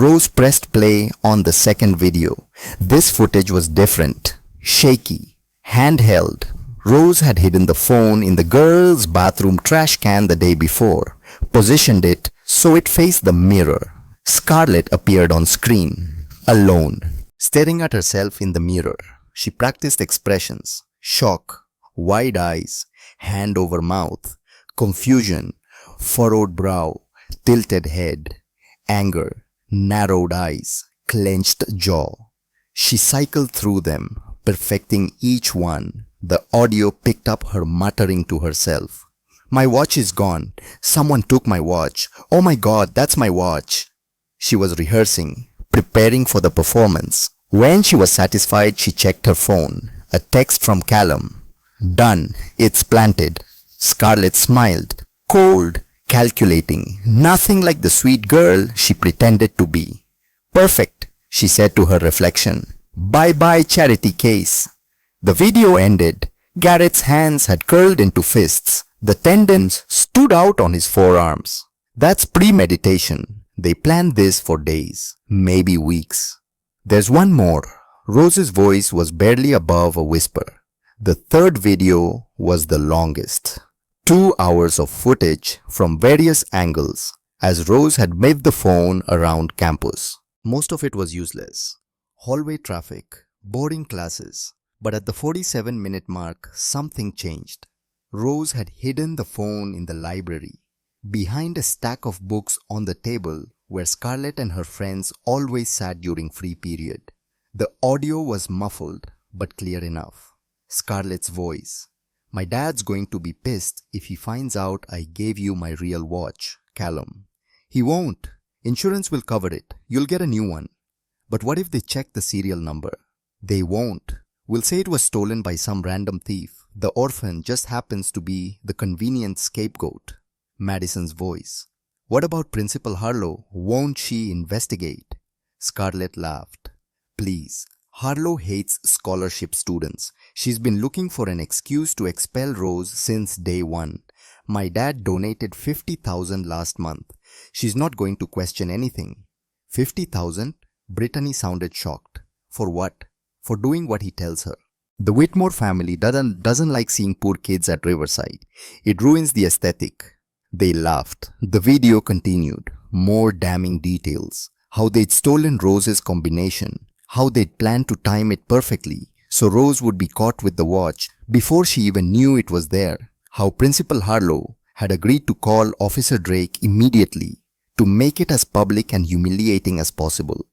Rose pressed play on the second video. This footage was different. Shaky. Handheld. Rose had hidden the phone in the girls' bathroom trash can the day before. Positioned it so it faced the mirror. Scarlett appeared on screen. Alone. Staring at herself in the mirror. She practiced expressions. Shock. Wide eyes. Hand over mouth. Confusion. Furrowed brow. Tilted head. Anger. Narrowed eyes, clenched jaw. She cycled through them, perfecting each one. The audio picked up her muttering to herself. "My watch is gone. Someone took my watch. Oh my God, that's my watch." She was rehearsing, preparing for the performance. When she was satisfied, she checked her phone. A text from Callum. "Done. It's planted." Scarlett smiled. Cold. Calculating, nothing like the sweet girl she pretended to be. "Perfect," she said to her reflection. "Bye-bye charity case." The video ended. Garrett's hands had curled into fists. The tendons stood out on his forearms. That's premeditation. They planned this for days, maybe weeks. "There's one more." Rose's voice was barely above a whisper. The third video was the longest. 2 hours of footage from various angles as Rose had moved the phone around campus. Most of it was useless. Hallway traffic, boarding classes. But at the 47-minute mark, something changed. Rose had hidden the phone in the library, behind a stack of books on the table where Scarlett and her friends always sat during free period. The audio was muffled but clear enough. Scarlett's voice. "My dad's going to be pissed if he finds out I gave you my real watch, Callum." "He won't. Insurance will cover it. You'll get a new one." "But what if they check the serial number?" "They won't. We'll say it was stolen by some random thief. The orphan just happens to be the convenient scapegoat." Madison's voice. "What about Principal Harlow? Won't she investigate?" Scarlett laughed. "Please. Harlow hates scholarship students. She's been looking for an excuse to expel Rose since day one. My dad donated 50,000 last month. She's not going to question anything. 50,000? Brittany sounded shocked. For what? For doing what he tells her. The Whitmore family doesn't like seeing poor kids at Riverside. It ruins the aesthetic. They laughed. The video continued. More damning details. How they'd stolen Rose's combination. How they'd planned to time it perfectly so Rose would be caught with the watch before she even knew it was there. How Principal Harlow had agreed to call Officer Drake immediately to make it as public and humiliating as possible.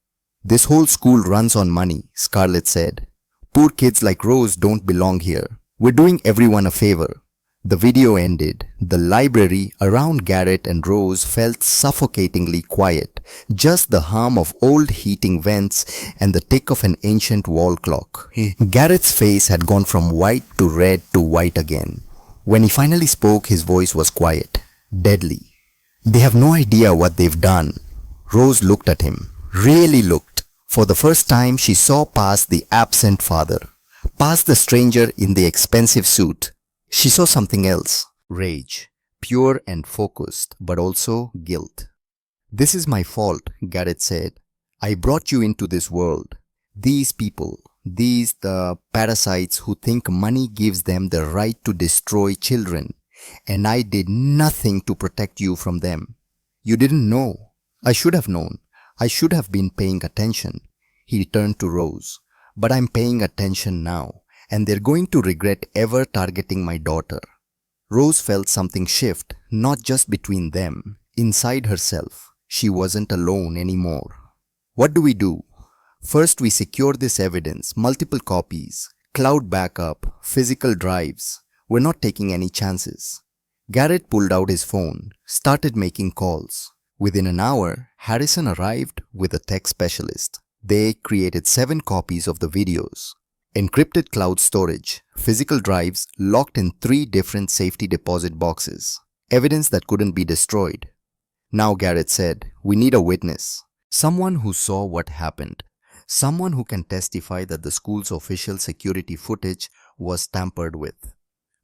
This whole school runs on money, Scarlett said. Poor kids like Rose don't belong here. We're doing everyone a favor. The video ended. The library around Garrett and Rose felt suffocatingly quiet, just the hum of old heating vents and the tick of an ancient wall clock. Garrett's face had gone from white to red to white again. When he finally spoke, his voice was quiet, deadly. They have no idea what they've done. Rose looked at him, really looked. For the first time, she saw past the absent father, past the stranger in the expensive suit. She saw something else, rage, pure and focused, but also guilt. This is my fault, Garrett said. I brought you into this world. These people, the parasites who think money gives them the right to destroy children, and I did nothing to protect you from them. You didn't know. I should have known. I should have been paying attention. He turned to Rose. But I'm paying attention now. And they're going to regret ever targeting my daughter. Rose felt something shift, not just between them, inside herself. She wasn't alone anymore. What do we do? First, we secure this evidence, multiple copies, cloud backup, physical drives. We're not taking any chances. Garrett pulled out his phone, started making calls. Within an hour, Harrison arrived with a tech specialist. They created 7 copies of the videos. Encrypted cloud storage, physical drives locked in 3 different safety deposit boxes, evidence that couldn't be destroyed. Now, Garrett said, we need a witness, someone who saw what happened, someone who can testify that the school's official security footage was tampered with.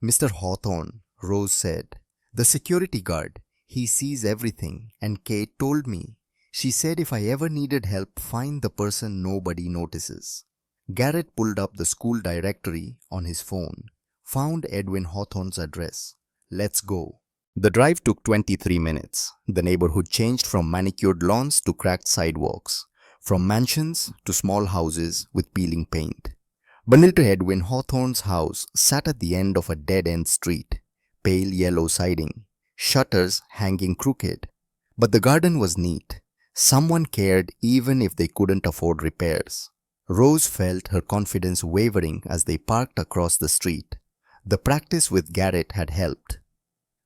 Mr. Hawthorne, Rose said, the security guard, he sees everything, and Kate told me. She said if I ever needed help, find the person nobody notices. Garrett pulled up the school directory on his phone, found Edwin Hawthorne's address. Let's go. The drive took 23 minutes. The neighborhood changed from manicured lawns to cracked sidewalks, from mansions to small houses with peeling paint. Bundled to Edwin Hawthorne's house sat at the end of a dead-end street, pale yellow siding, shutters hanging crooked. But the garden was neat. Someone cared even if they couldn't afford repairs. Rose felt her confidence wavering as they parked across the street. The practice with Garrett had helped.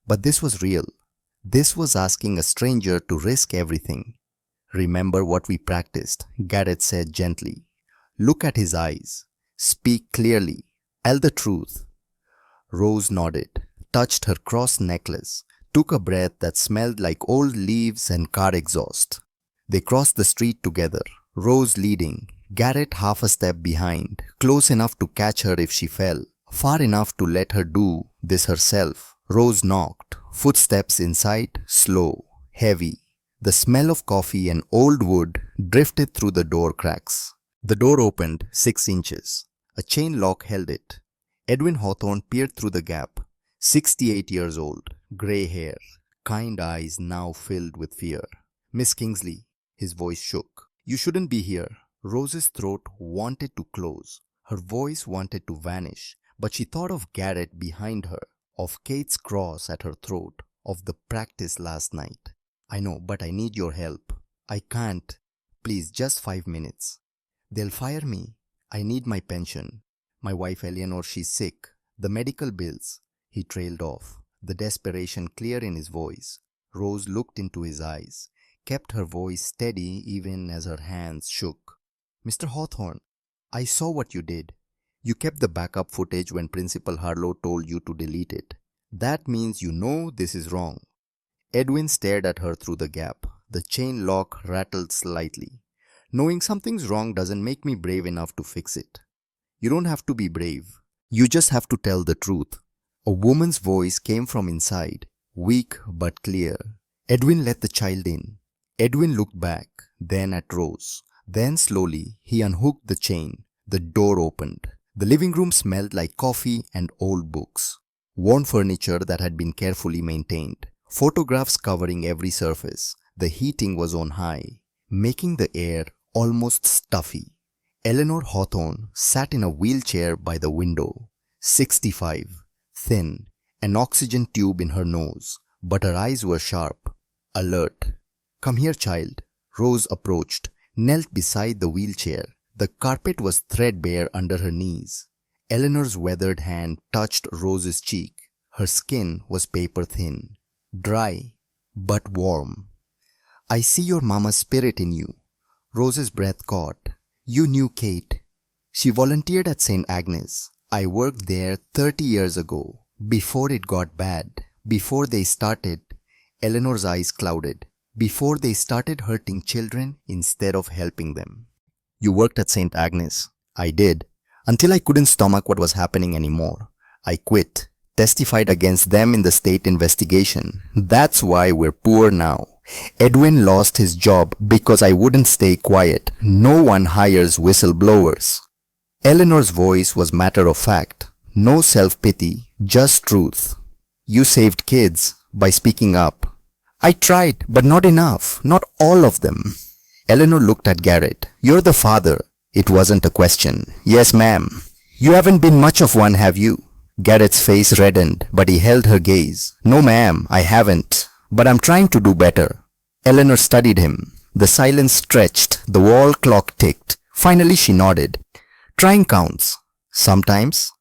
But this was real. This was asking a stranger to risk everything. Remember what we practiced, Garrett said gently. Look at his eyes. Speak clearly. Tell the truth. Rose nodded, touched her cross necklace, took a breath that smelled like old leaves and car exhaust. They crossed the street together, Rose leading, Garrett half a step behind, close enough to catch her if she fell, far enough to let her do this herself. Rose knocked, footsteps inside, slow, heavy. The smell of coffee and old wood drifted through the door cracks. The door opened 6 inches. A chain lock held it. Edwin Hawthorne peered through the gap. 68 years old, grey hair, kind eyes now filled with fear. Miss Kingsley, his voice shook. You shouldn't be here. Rose's throat wanted to close. Her voice wanted to vanish. But she thought of Garrett behind her, of Kate's cross at her throat, of the practice last night. I know, but I need your help. I can't. Please, just 5 minutes. They'll fire me. I need my pension. My wife Eleanor, she's sick. The medical bills. He trailed off, the desperation clear in his voice. Rose looked into his eyes, kept her voice steady even as her hands shook. Mr. Hawthorne, I saw what you did. You kept the backup footage when Principal Harlow told you to delete it. That means you know this is wrong. Edwin stared at her through the gap. The chain lock rattled slightly. Knowing something's wrong doesn't make me brave enough to fix it. You don't have to be brave. You just have to tell the truth. A woman's voice came from inside. weak but clear. Edwin let the child in. Edwin looked back, then at Rose. Then slowly, he unhooked the chain. The door opened. The living room smelled like coffee and old books. Worn furniture that had been carefully maintained. Photographs covering every surface. The heating was on high, making the air almost stuffy. Eleanor Hawthorne sat in a wheelchair by the window. 65, thin, an oxygen tube in her nose, but her eyes were sharp, alert. "Come here, child." Rose approached, knelt beside the wheelchair. The carpet was threadbare under her knees. Eleanor's weathered hand touched Rose's cheek. Her skin was paper thin, dry, but warm. "I see your mama's spirit in you." Rose's breath caught. "You knew Kate. She volunteered at St. Agnes. I worked there 30 years ago, before it got bad, before they started." Eleanor's eyes clouded. "Before they started hurting children instead of helping them." "You worked at St. Agnes." "I did, until I couldn't stomach what was happening anymore. I quit, testified against them in the state investigation. That's why we're poor now. Edwin lost his job because I wouldn't stay quiet. No one hires whistleblowers." Eleanor's voice was matter of fact. No self-pity, just truth. "You saved kids by speaking up." "I tried, but not enough. Not all of them." Eleanor looked at Garrett. "You're the father." It wasn't a question. "Yes, ma'am." "You haven't been much of one, have you?" Garrett's face reddened, but he held her gaze. "No, ma'am, I haven't. But I'm trying to do better." Eleanor studied him. The silence stretched. The wall clock ticked. Finally she nodded. "Trying counts. Sometimes."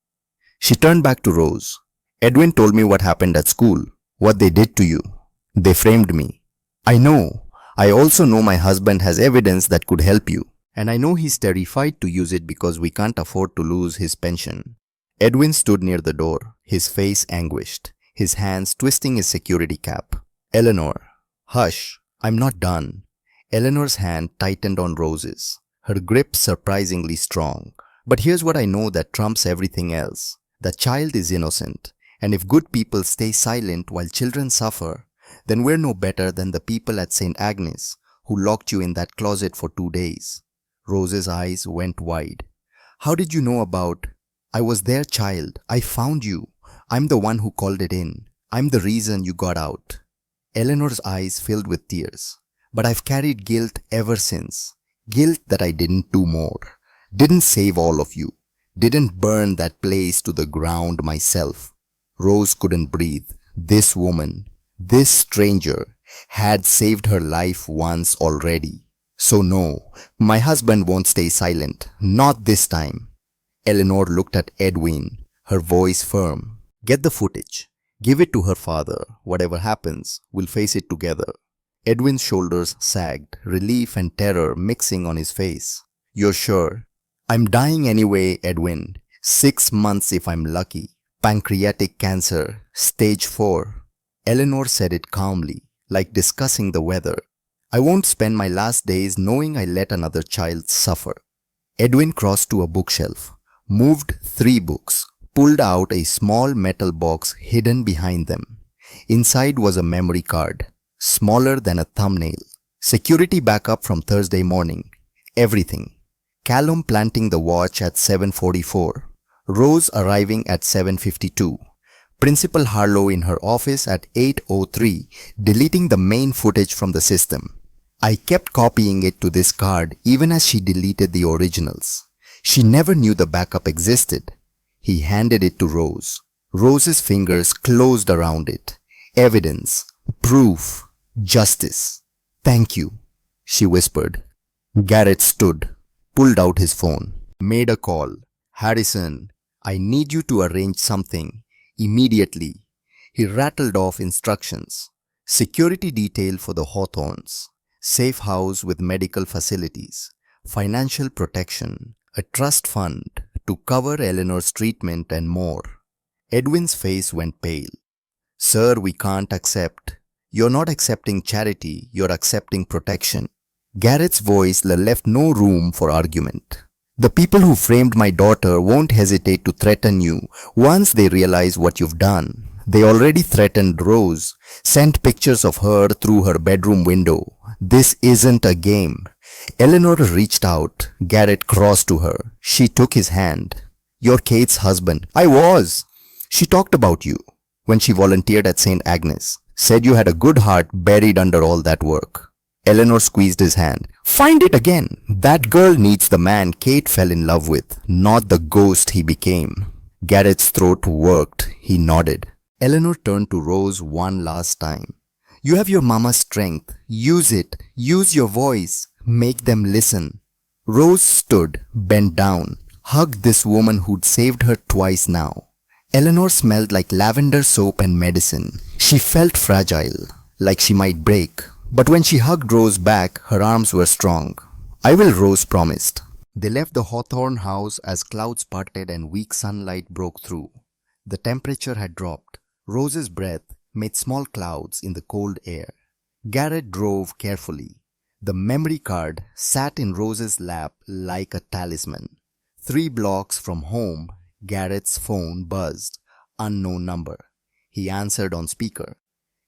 She turned back to Rose. "Edwin told me what happened at school. What they did to you. They framed me. I know. I also know my husband has evidence that could help you. And I know he's terrified to use it because we can't afford to lose his pension." Edwin stood near the door, his face anguished, his hands twisting his security cap. "Eleanor." "Hush. I'm not done." Eleanor's hand tightened on Rose's, her grip surprisingly strong. "But here's what I know that trumps everything else. The child is innocent, and if good people stay silent while children suffer, then we're no better than the people at St. Agnes who locked you in that closet for 2 days. Rose's eyes went wide. "How did you know about—" "I was their child. I found you. I'm the one who called it in. I'm the reason you got out." Eleanor's eyes filled with tears. "But I've carried guilt ever since. Guilt that I didn't do more. Didn't save all of you. Didn't burn that place to the ground myself." Rose couldn't breathe. This woman, this stranger, had saved her life once already. "So no, my husband won't stay silent. Not this time." Eleanor looked at Edwin, her voice firm. "Get the footage. Give it to her father. Whatever happens, we'll face it together." Edwin's shoulders sagged, relief and terror mixing on his face. "You're sure?" "I'm dying anyway, Edwin. 6 months if I'm lucky. Pancreatic cancer, stage 4. Eleanor said it calmly, like discussing the weather. "I won't spend my last days knowing I let another child suffer." Edwin crossed to a bookshelf, moved 3 books, pulled out a small metal box hidden behind them. Inside was a memory card, smaller than a thumbnail. Security backup from Thursday morning. Everything. Callum planting the watch at 7:44. Rose arriving at 7:52. Principal Harlow in her office at 8:03, deleting the main footage from the system. I kept copying it to this card even as she deleted the originals. She never knew the backup existed. He handed it to Rose. Rose's fingers closed around it. "Evidence, proof, justice. Thank you," she whispered. Garrett stood, pulled out his phone, made a call. "Harrison, I need you to arrange something immediately." He rattled off instructions. Security detail for the Hawthorns, safe house with medical facilities, financial protection, a trust fund to cover Eleanor's treatment and more. Edwin's face went pale. "Sir, we can't accept." "You're not accepting charity, you're accepting protection." Garrett's voice left no room for argument. "The people who framed my daughter won't hesitate to threaten you once they realize what you've done. They already threatened Rose, sent pictures of her through her bedroom window. This isn't a game. Eleanor reached out. Garrett crossed to her. She took his hand. You're Kate's husband. I was. She talked about you when she volunteered at St. Agnes. Said you had a good heart buried under all that work. Eleanor squeezed his hand. Find it again. That girl needs the man Kate fell in love with, not the ghost he became. Garrett's throat worked. He nodded. Eleanor turned to Rose one last time. You have your mama's strength. Use it. Use your voice. Make them listen. Rose stood, bent down, hugged this woman who'd saved her twice now. Eleanor smelled like lavender soap and medicine. She felt fragile, like she might break. But when she hugged Rose back, her arms were strong. I will, Rose promised. They left the Hawthorne house as clouds parted and weak sunlight broke through. The temperature had dropped. Rose's breath made small clouds in the cold air. Garrett drove carefully. The memory card sat in Rose's lap like a talisman. 3 blocks from home, Garrett's phone buzzed. Unknown number. He answered on speaker.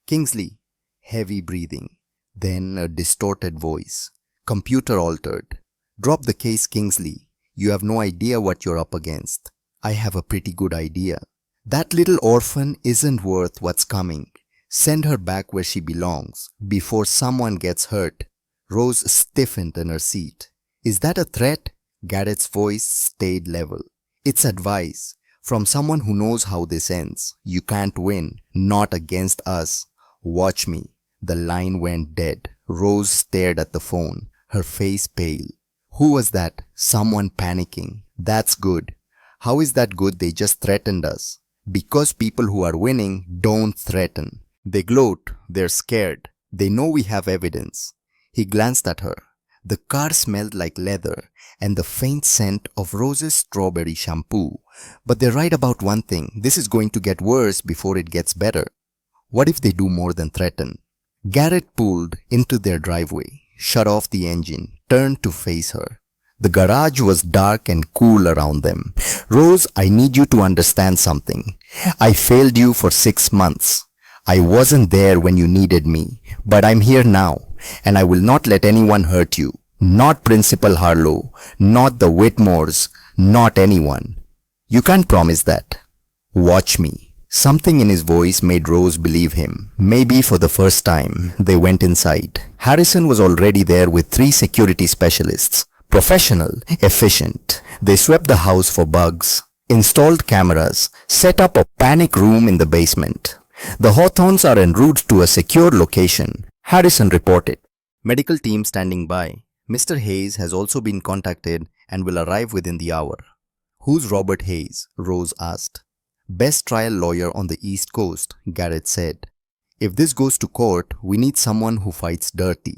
Kingsley. Heavy breathing. Then a distorted voice. Computer altered. Drop the case, Kingsley. You have no idea what you're up against. I have a pretty good idea. That little orphan isn't worth what's coming. Send her back where she belongs, before someone gets hurt. Rose stiffened in her seat. Is that a threat? Garrett's voice stayed level. It's advice. From someone who knows how this ends. You can't win. Not against us. Watch me. The line went dead. Rose stared at the phone, her face pale. Who was that? Someone panicking. That's good. How is that good? They just threatened us. Because people who are winning don't threaten. They gloat. They're scared. They know we have evidence. He glanced at her. The car smelled like leather and the faint scent of Rose's strawberry shampoo. But they're right about one thing. This is going to get worse before it gets better. What if they do more than threaten? Garrett pulled into their driveway, shut off the engine, turned to face her. The garage was dark and cool around them. Rose, I need you to understand something. I failed you for 6 months. I wasn't there when you needed me, but I'm here now, and I will not let anyone hurt you. Not Principal Harlow, not the Whitmores, not anyone. You can't promise that. Watch me. Something in his voice made Rose believe him. Maybe for the first time, they went inside. Harrison was already there with 3 security specialists. Professional, efficient. They swept the house for bugs, installed cameras, set up a panic room in the basement. The Hawthorns are en route to a secure location, Harrison reported. Medical team standing by. Mr. Hayes has also been contacted and will arrive within the hour. Who's Robert Hayes? Rose asked. Best trial lawyer on the East Coast, Garrett said. If this goes to court, we need someone who fights dirty.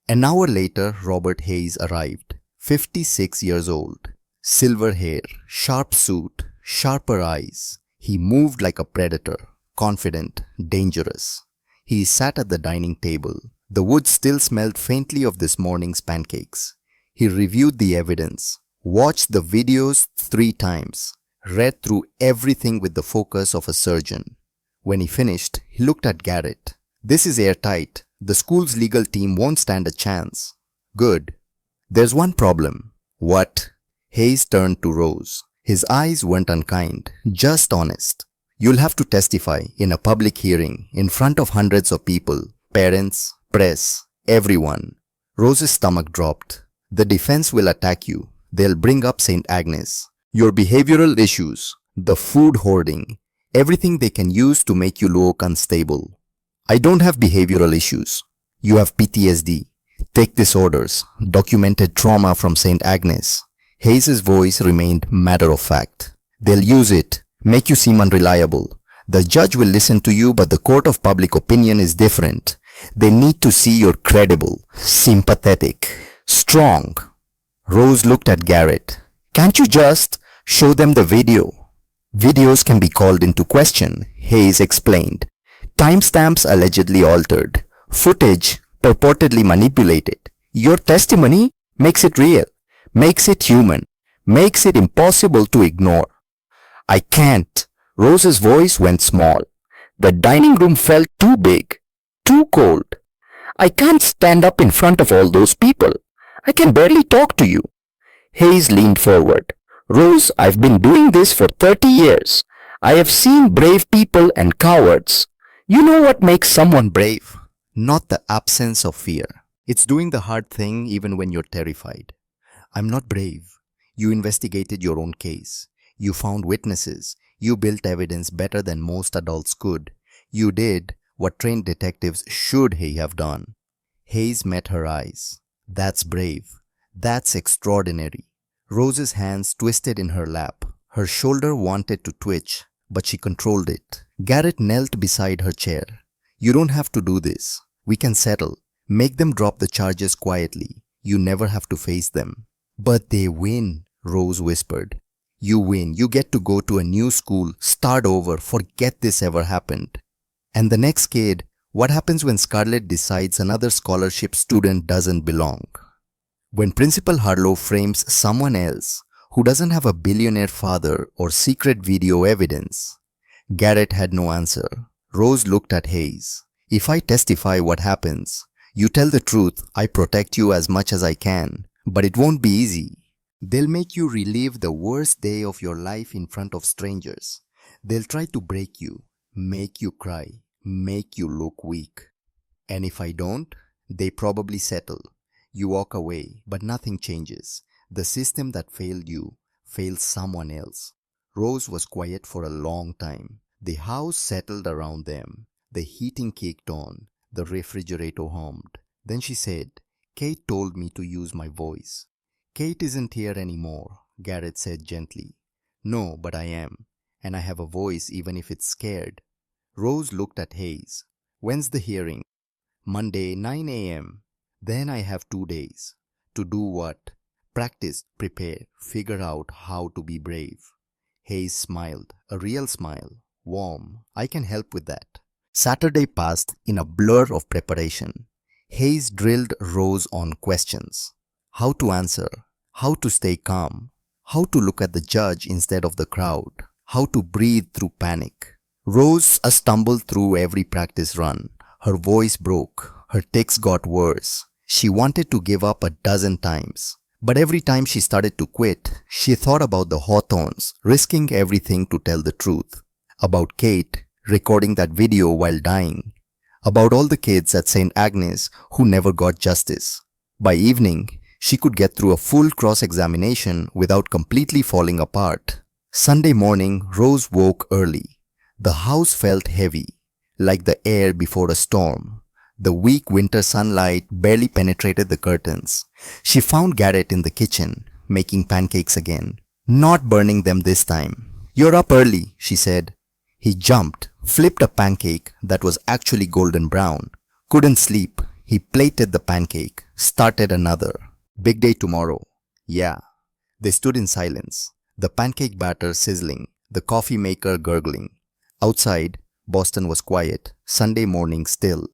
An hour later, Robert Hayes arrived. 56 years old. Silver hair, sharp suit, sharper eyes. He moved like a predator, confident, dangerous. He sat at the dining table. The wood still smelled faintly of this morning's pancakes. He reviewed the evidence, watched the videos 3 times, read through everything with the focus of a surgeon. When he finished, he looked at Garrett. This is airtight. The school's legal team won't stand a chance. Good. There's one problem. What? Hayes turned to Rose. His eyes weren't unkind, just honest. You'll have to testify in a public hearing in front of hundreds of people, parents, press, everyone. Rose's stomach dropped. The defense will attack you. They'll bring up St. Agnes. Your behavioral issues, the food hoarding, everything they can use to make you look unstable. I don't have behavioral issues. You have PTSD. Take disorders, documented trauma from St. Agnes. Hayes' voice remained matter of fact. They'll use it, make you seem unreliable. The judge will listen to you, but the court of public opinion is different. They need to see you're credible, sympathetic, strong. Rose looked at Garrett. Can't you just show them the video? Videos can be called into question, Hayes explained. Timestamps allegedly altered. Footage purportedly manipulated. Your testimony makes it real, makes it human, makes it impossible to ignore. I can't. Rose's voice went small. The dining room felt too big, too cold. I can't stand up in front of all those people. I can barely talk to you. Hayes leaned forward. Rose, I've been doing this for 30 years. I have seen brave people and cowards. You know what makes someone brave? Not the absence of fear. It's doing the hard thing even when you're terrified. I'm not brave. You investigated your own case. You found witnesses. You built evidence better than most adults could. You did what trained detectives should have done. Hayes met her eyes. That's brave. That's extraordinary. Rose's hands twisted in her lap. Her shoulder wanted to twitch, but she controlled it. Garrett knelt beside her chair. You don't have to do this. We can settle. Make them drop the charges quietly. You never have to face them. But they win, Rose whispered. You win. You get to go to a new school, start over, forget this ever happened. And the next kid, what happens when Scarlett decides another scholarship student doesn't belong? When Principal Harlow frames someone else who doesn't have a billionaire father or secret video evidence? Garrett had no answer. Rose looked at Hayes. If I testify, what happens? You tell the truth, I protect you as much as I can. But it won't be easy. They'll make you relive the worst day of your life in front of strangers. They'll try to break you, make you cry, make you look weak. And if I don't, they probably settle. You walk away, but nothing changes. The system that failed you fails someone else. Rose was quiet for a long time. The house settled around them. The heating kicked on. The refrigerator hummed. Then she said, Kate told me to use my voice. Kate isn't here anymore, Garrett said gently. No, but I am. And I have a voice even if it's scared. Rose looked at Hayes. When's the hearing? Monday, 9 a.m. Then I have 2 days. To do what? Practice, prepare, figure out how to be brave. Hayes smiled, a real smile, warm. I can help with that. Saturday passed in a blur of preparation. Hayes drilled Rose on questions. How to answer, how to stay calm, how to look at the judge instead of the crowd, how to breathe through panic. Rose stumbled through every practice run. Her voice broke, her tics got worse. She wanted to give up a dozen times. But every time she started to quit, she thought about the Hawthorns risking everything to tell the truth. About Kate recording that video while dying. About all the kids at St. Agnes who never got justice. By evening, she could get through a full cross-examination without completely falling apart. Sunday morning, Rose woke early. The house felt heavy, like the air before a storm. The weak winter sunlight barely penetrated the curtains. She found Garrett in the kitchen, making pancakes again, not burning them this time. You're up early, she said. He jumped, flipped a pancake that was actually golden brown. Couldn't sleep. He plated the pancake, started another. Big day tomorrow. Yeah. They stood in silence, the pancake batter sizzling, the coffee maker gurgling. Outside, Boston was quiet, Sunday morning still.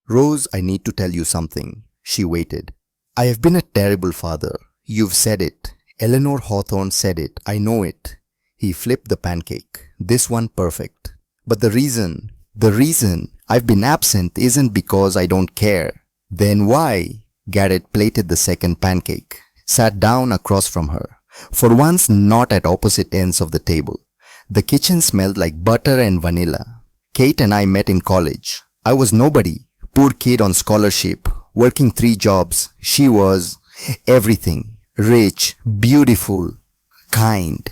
Rose, I need to tell you something. She waited. I have been a terrible father. You've said it. Eleanor Hawthorne said it. I know it. He flipped the pancake. This one perfect. But the reason I've been absent isn't because I don't care. Then why? Garrett plated the second pancake, sat down across from her. For once not at opposite ends of the table. The kitchen smelled like butter and vanilla. Kate and I met in college. I was nobody. Poor kid on scholarship, working 3 jobs. She was everything. Rich, beautiful, kind.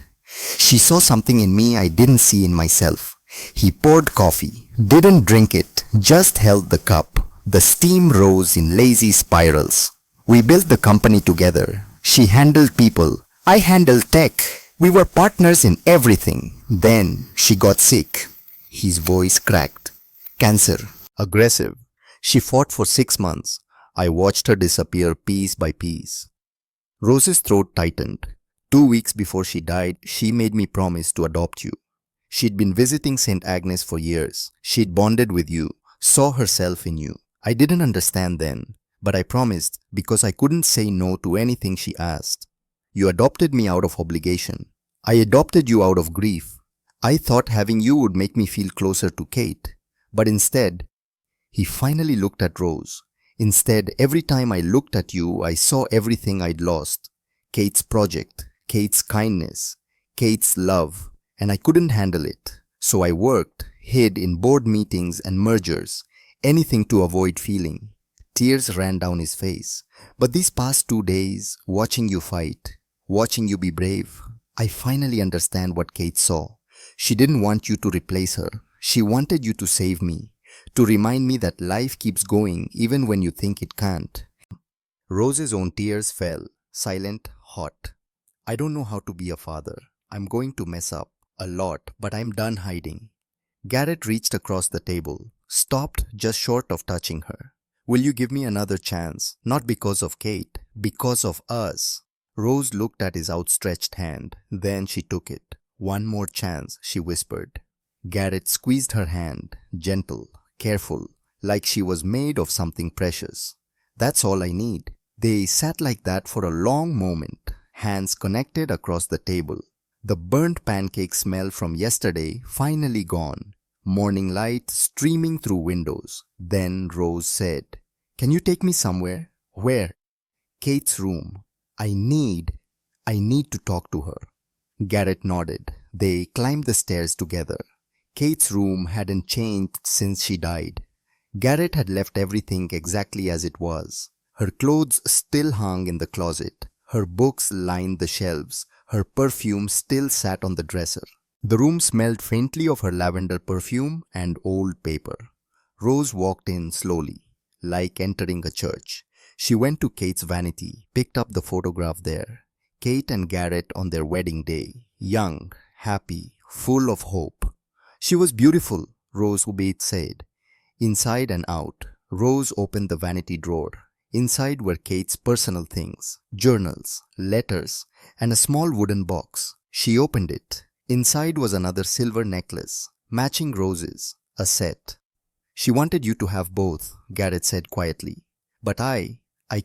She saw something in me I didn't see in myself. He poured coffee, didn't drink it, just held the cup. The steam rose in lazy spirals. We built the company together. She handled people. I handled tech. We were partners in everything. Then she got sick. His voice cracked. Cancer. Aggressive. She fought for 6 months. I watched her disappear piece by piece. Rose's throat tightened. 2 weeks before she died, she made me promise to adopt you. She'd been visiting St. Agnes for years. She'd bonded with you, saw herself in you. I didn't understand then, but I promised because I couldn't say no to anything she asked. You adopted me out of obligation. I adopted you out of grief. I thought having you would make me feel closer to Kate. But instead, he finally looked at Rose. Instead, every time I looked at you, I saw everything I'd lost. Kate's project, Kate's kindness, Kate's love, and I couldn't handle it. So I worked, hid in board meetings and mergers, anything to avoid feeling. Tears ran down his face. But these past 2 days, watching you fight, watching you be brave, I finally understand what Kate saw. She didn't want you to replace her. She wanted you to save me, to remind me that life keeps going even when you think it can't. Rose's own tears fell, silent, hot. I don't know how to be a father. I'm going to mess up a lot, but I'm done hiding. Garrett reached across the table, stopped just short of touching her. Will you give me another chance? Not because of Kate, because of us. Rose looked at his outstretched hand, then she took it. One more chance, she whispered. Garrett squeezed her hand, gentle, careful, like she was made of something precious. That's all I need. They sat like that for a long moment, hands connected across the table. The burnt pancake smell from yesterday finally gone. Morning light streaming through windows. Then Rose said, "Can you take me somewhere?" "Where?" "Kate's room. I need to talk to her." Garrett nodded. They climbed the stairs together. Kate's room hadn't changed since she died. Garrett had left everything exactly as it was. Her clothes still hung in the closet. Her books lined the shelves. Her perfume still sat on the dresser. The room smelled faintly of her lavender perfume and old paper. Rose walked in slowly, like entering a church. She went to Kate's vanity, picked up the photograph there. Kate and Garrett on their wedding day, young, happy, full of hope. She was beautiful, Rose Ubaid said. Inside and out, Rose opened the vanity drawer. Inside were Kate's personal things, journals, letters, and a small wooden box. She opened it. Inside was another silver necklace, matching roses, a set. "She wanted you to have both," Garrett said quietly. "But I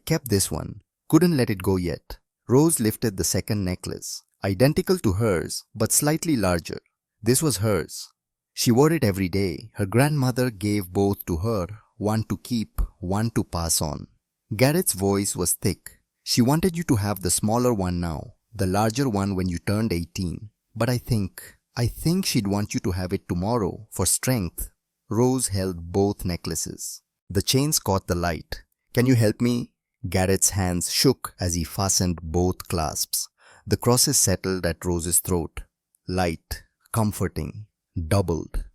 kept this one, couldn't let it go yet." Rose lifted the second necklace, identical to hers, but slightly larger. This was hers. She wore it every day. Her grandmother gave both to her, one to keep, one to pass on. Garrett's voice was thick. "She wanted you to have the smaller one now, the larger one when you turned 18. But I think she'd want you to have it tomorrow, for strength." Rose held both necklaces. The chains caught the light. "Can you help me?" Garrett's hands shook as he fastened both clasps. The crosses settled at Rose's throat. Light, comforting, doubled.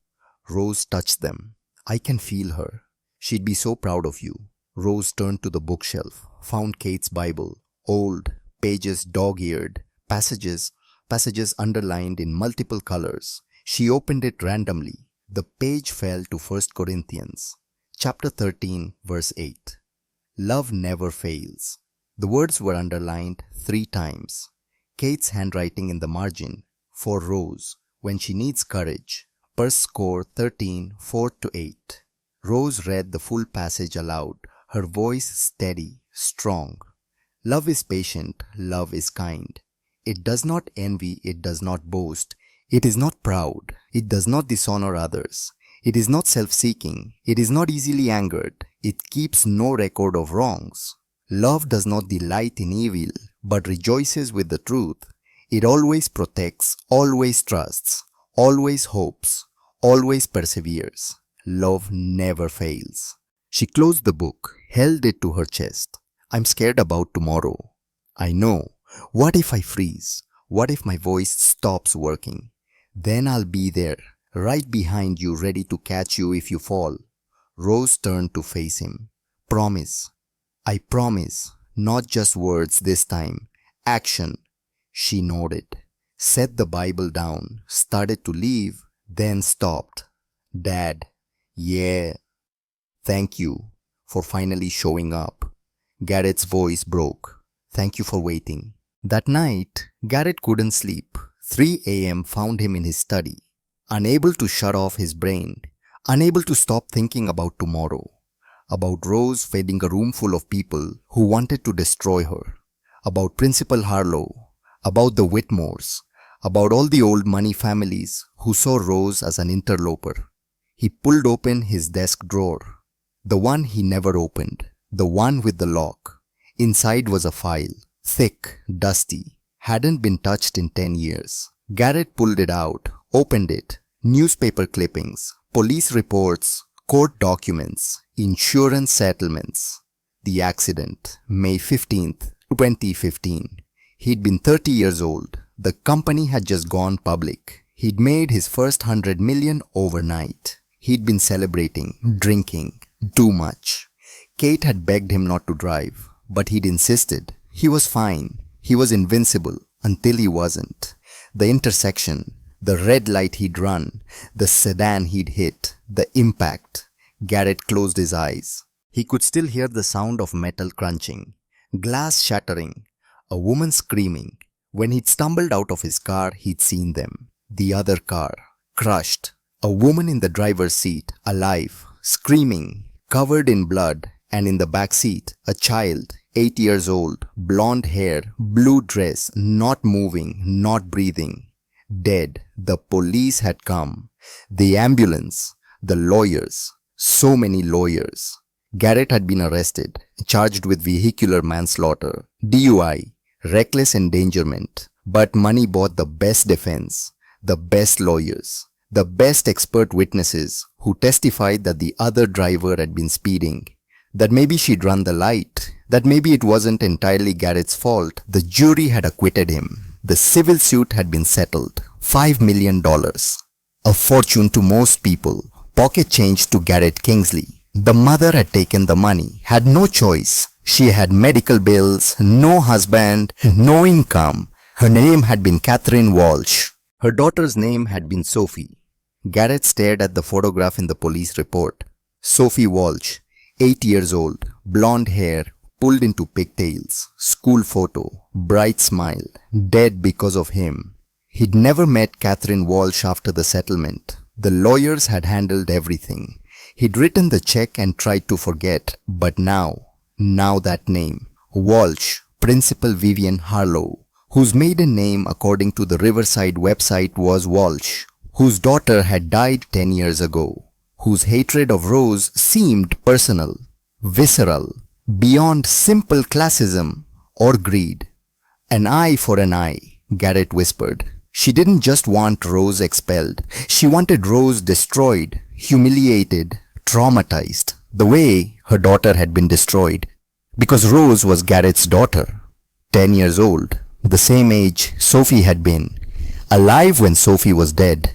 Rose touched them. "I can feel her. She'd be so proud of you." Rose turned to the bookshelf, found Kate's Bible, old, pages dog-eared, passages underlined in multiple colors. She opened it randomly. The page fell to 1 Corinthians, chapter 13, verse 8. "Love never fails." The words were underlined 3 times. Kate's handwriting in the margin, for Rose, when she needs courage. 1 Cor 13, 4-8. Rose read the full passage aloud, her voice steady, strong. "Love is patient, love is kind. It does not envy, it does not boast. It is not proud, it does not dishonor others. It is not self-seeking, it is not easily angered. It keeps no record of wrongs. Love does not delight in evil, but rejoices with the truth. It always protects, always trusts, always hopes, always perseveres. Love never fails." She closed the book, held it to her chest. "I'm scared about tomorrow. I know. What if I freeze? What if my voice stops working? Then I'll be there, right behind you, ready to catch you if you fall." Rose turned to face him. "Promise." "I promise. Not just words this time. Action." She nodded, set the Bible down, started to leave, then stopped. "Dad, yeah. Thank you for finally showing up." Garrett's voice broke. "Thank you for waiting." That night, Garrett couldn't sleep. 3 a.m. found him in his study, unable to shut off his brain, unable to stop thinking about tomorrow, about Rose feeding a room full of people who wanted to destroy her, about Principal Harlow, about the Whitmores, about all the old money families who saw Rose as an interloper. He pulled open his desk drawer. The one he never opened. The one with the lock. Inside was a file. Thick, dusty. Hadn't been touched in 10 years. Garrett pulled it out, opened it. Newspaper clippings, police reports, court documents, insurance settlements. The accident, May 15th, 2015. He'd been 30 years old. The company had just gone public. He'd made his first 100 million overnight. He'd been celebrating, drinking, too much. Kate had begged him not to drive, but he'd insisted. He was fine. He was invincible until he wasn't. The intersection, the red light he'd run, the sedan he'd hit, the impact. Garrett closed his eyes. He could still hear the sound of metal crunching, glass shattering, a woman screaming. When he'd stumbled out of his car, he'd seen them. The other car, crushed. A woman in the driver's seat, alive, screaming, covered in blood, and in the back seat, a child, 8 years old, blonde hair, blue dress, not moving, not breathing. Dead. The police had come. The ambulance. The lawyers. So many lawyers. Garrett had been arrested, charged with vehicular manslaughter, DUI, reckless endangerment. But money bought the best defense, the best lawyers, the best expert witnesses who testified that the other driver had been speeding, that maybe she'd run the light, that maybe it wasn't entirely Garrett's fault. The jury had acquitted him. The civil suit had been settled. $5 million. A fortune to most people. Pocket change to Garrett Kingsley. The mother had taken the money, had no choice. She had medical bills, no husband, no income. Her name had been Catherine Walsh. Her daughter's name had been Sophie. Garrett stared at the photograph in the police report. Sophie Walsh, 8 years old, blonde hair, pulled into pigtails, school photo, bright smile, dead because of him. He'd never met Catherine Walsh after the settlement. The lawyers had handled everything. He'd written the check and tried to forget, but now that name, Walsh, Principal Vivian Harlow, whose maiden name according to the Riverside website was Walsh, whose daughter had died 10 years ago, whose hatred of Rose seemed personal, visceral, beyond simple classism or greed. An eye for an eye, Garrett whispered. She didn't just want Rose expelled. She wanted Rose destroyed, humiliated, traumatized, the way her daughter had been destroyed. Because Rose was Garrett's daughter, 10 years old, the same age Sophie had been, alive when Sophie was dead.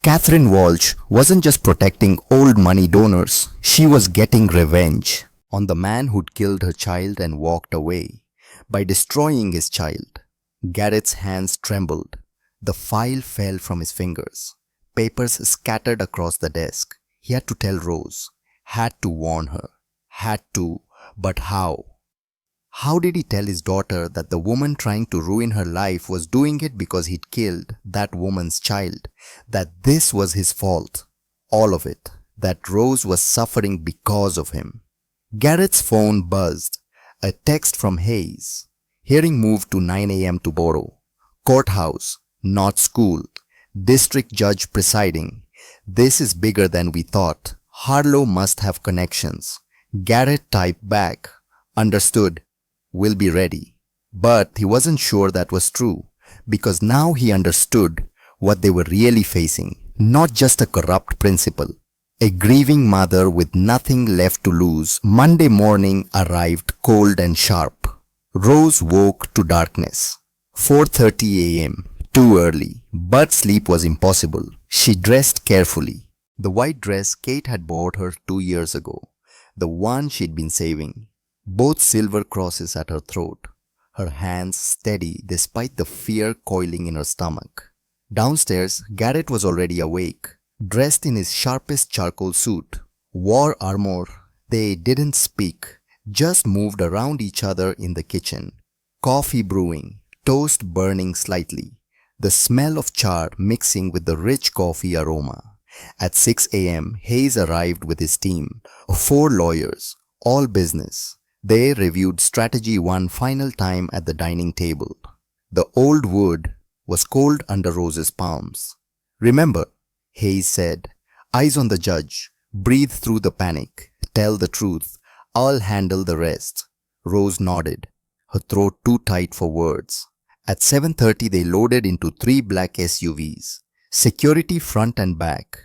Catherine Walsh wasn't just protecting old money donors, she was getting revenge on the man who'd killed her child and walked away. By destroying his child, Garrett's hands trembled. The file fell from his fingers. Papers scattered across the desk. He had to tell Rose. Had to warn her. Had to, but how? How did he tell his daughter that the woman trying to ruin her life was doing it because he'd killed that woman's child? That this was his fault. All of it. That Rose was suffering because of him. Garrett's phone buzzed. A text from Hayes. Hearing moved to 9 a.m. tomorrow. Courthouse. Not school. District judge presiding. This is bigger than we thought. Harlow must have connections. Garrett typed back. Understood. Will be ready. But he wasn't sure that was true, because now he understood what they were really facing. Not just a corrupt principal. A grieving mother with nothing left to lose. Monday morning arrived cold and sharp. Rose woke to darkness. 4:30 a.m. Too early, but sleep was impossible. She dressed carefully. The white dress Kate had bought her 2 years ago. The one she'd been saving. Both silver crosses at her throat. Her hands steady despite the fear coiling in her stomach. Downstairs, Garrett was already awake, dressed in his sharpest charcoal suit. War armor. They didn't speak, just moved around each other in the kitchen. Coffee brewing, toast burning slightly. The smell of char mixing with the rich coffee aroma. At 6 a.m., Hayes arrived with his team, 4 lawyers, all business. They reviewed strategy one final time at the dining table. The old wood was cold under Rose's palms. Remember, Hayes said, Eyes on the judge. Breathe through the panic. Tell the truth. I'll handle the rest. Rose nodded, her throat too tight for words. At 7:30 they loaded into 3 black SUVs. Security front and back.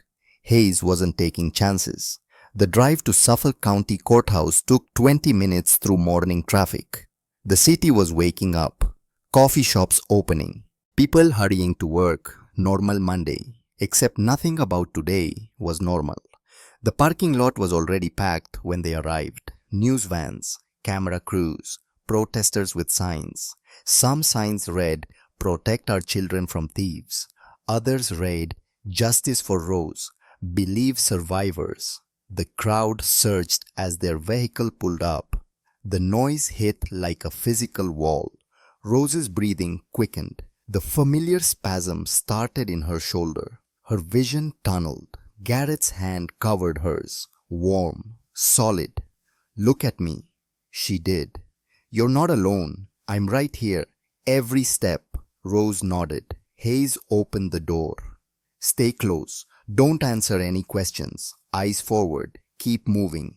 Hayes wasn't taking chances. The drive to Suffolk County Courthouse took 20 minutes through morning traffic. The city was waking up. Coffee shops opening. People hurrying to work. Normal Monday. Except nothing about today was normal. The parking lot was already packed when they arrived. News vans, camera crews, protesters with signs. Some signs read, "Protect our children from thieves." Others read, "Justice for Rose. Believe survivors." The crowd surged as their vehicle pulled up. The noise hit like a physical wall. Rose's breathing quickened. The familiar spasm started in her shoulder. Her vision tunneled. Garrett's hand covered hers. Warm, solid. "Look at me." She did. "You're not alone. I'm right here. Every step." Rose nodded. Hayes opened the door. "Stay close. Don't answer any questions. Eyes forward. Keep moving."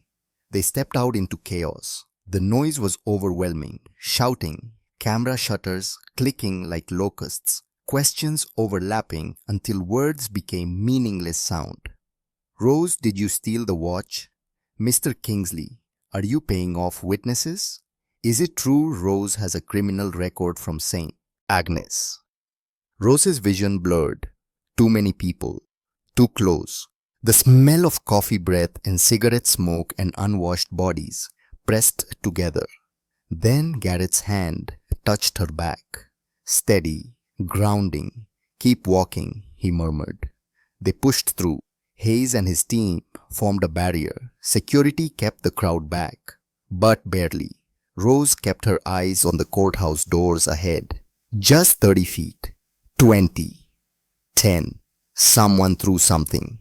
They stepped out into chaos. The noise was overwhelming. Shouting, camera shutters clicking like locusts, questions overlapping until words became meaningless sound. "Rose, did you steal the watch?" "Mr. Kingsley, are you paying off witnesses? Is it true Rose has a criminal record from St. Agnes?" Rose's vision blurred. Too many people. Too close. The smell of coffee breath and cigarette smoke and unwashed bodies pressed together. Then Garrett's hand touched her back. "Steady, grounding. Keep walking," he murmured. They pushed through. Hayes and his team formed a barrier. Security kept the crowd back, but barely. Rose kept her eyes on the courthouse doors ahead. Just 30 feet. 20. 10. Someone threw something.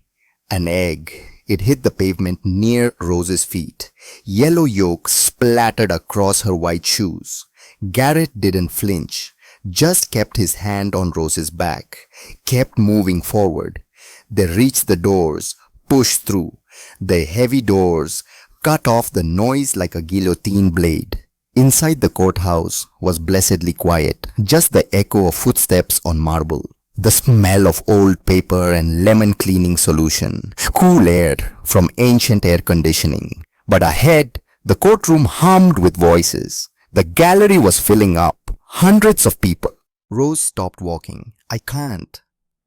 An egg. It hit the pavement near Rose's feet. Yellow yolk splattered across her white shoes. Garrett didn't flinch, just kept his hand on Rose's back, kept moving forward. They reached the doors, pushed through. The heavy doors cut off the noise like a guillotine blade. Inside the courthouse was blessedly quiet, just the echo of footsteps on marble. The smell of old paper and lemon cleaning solution, cool air from ancient air conditioning. But ahead, the courtroom hummed with voices. The gallery was filling up, hundreds of people. Rose stopped walking. "I can't."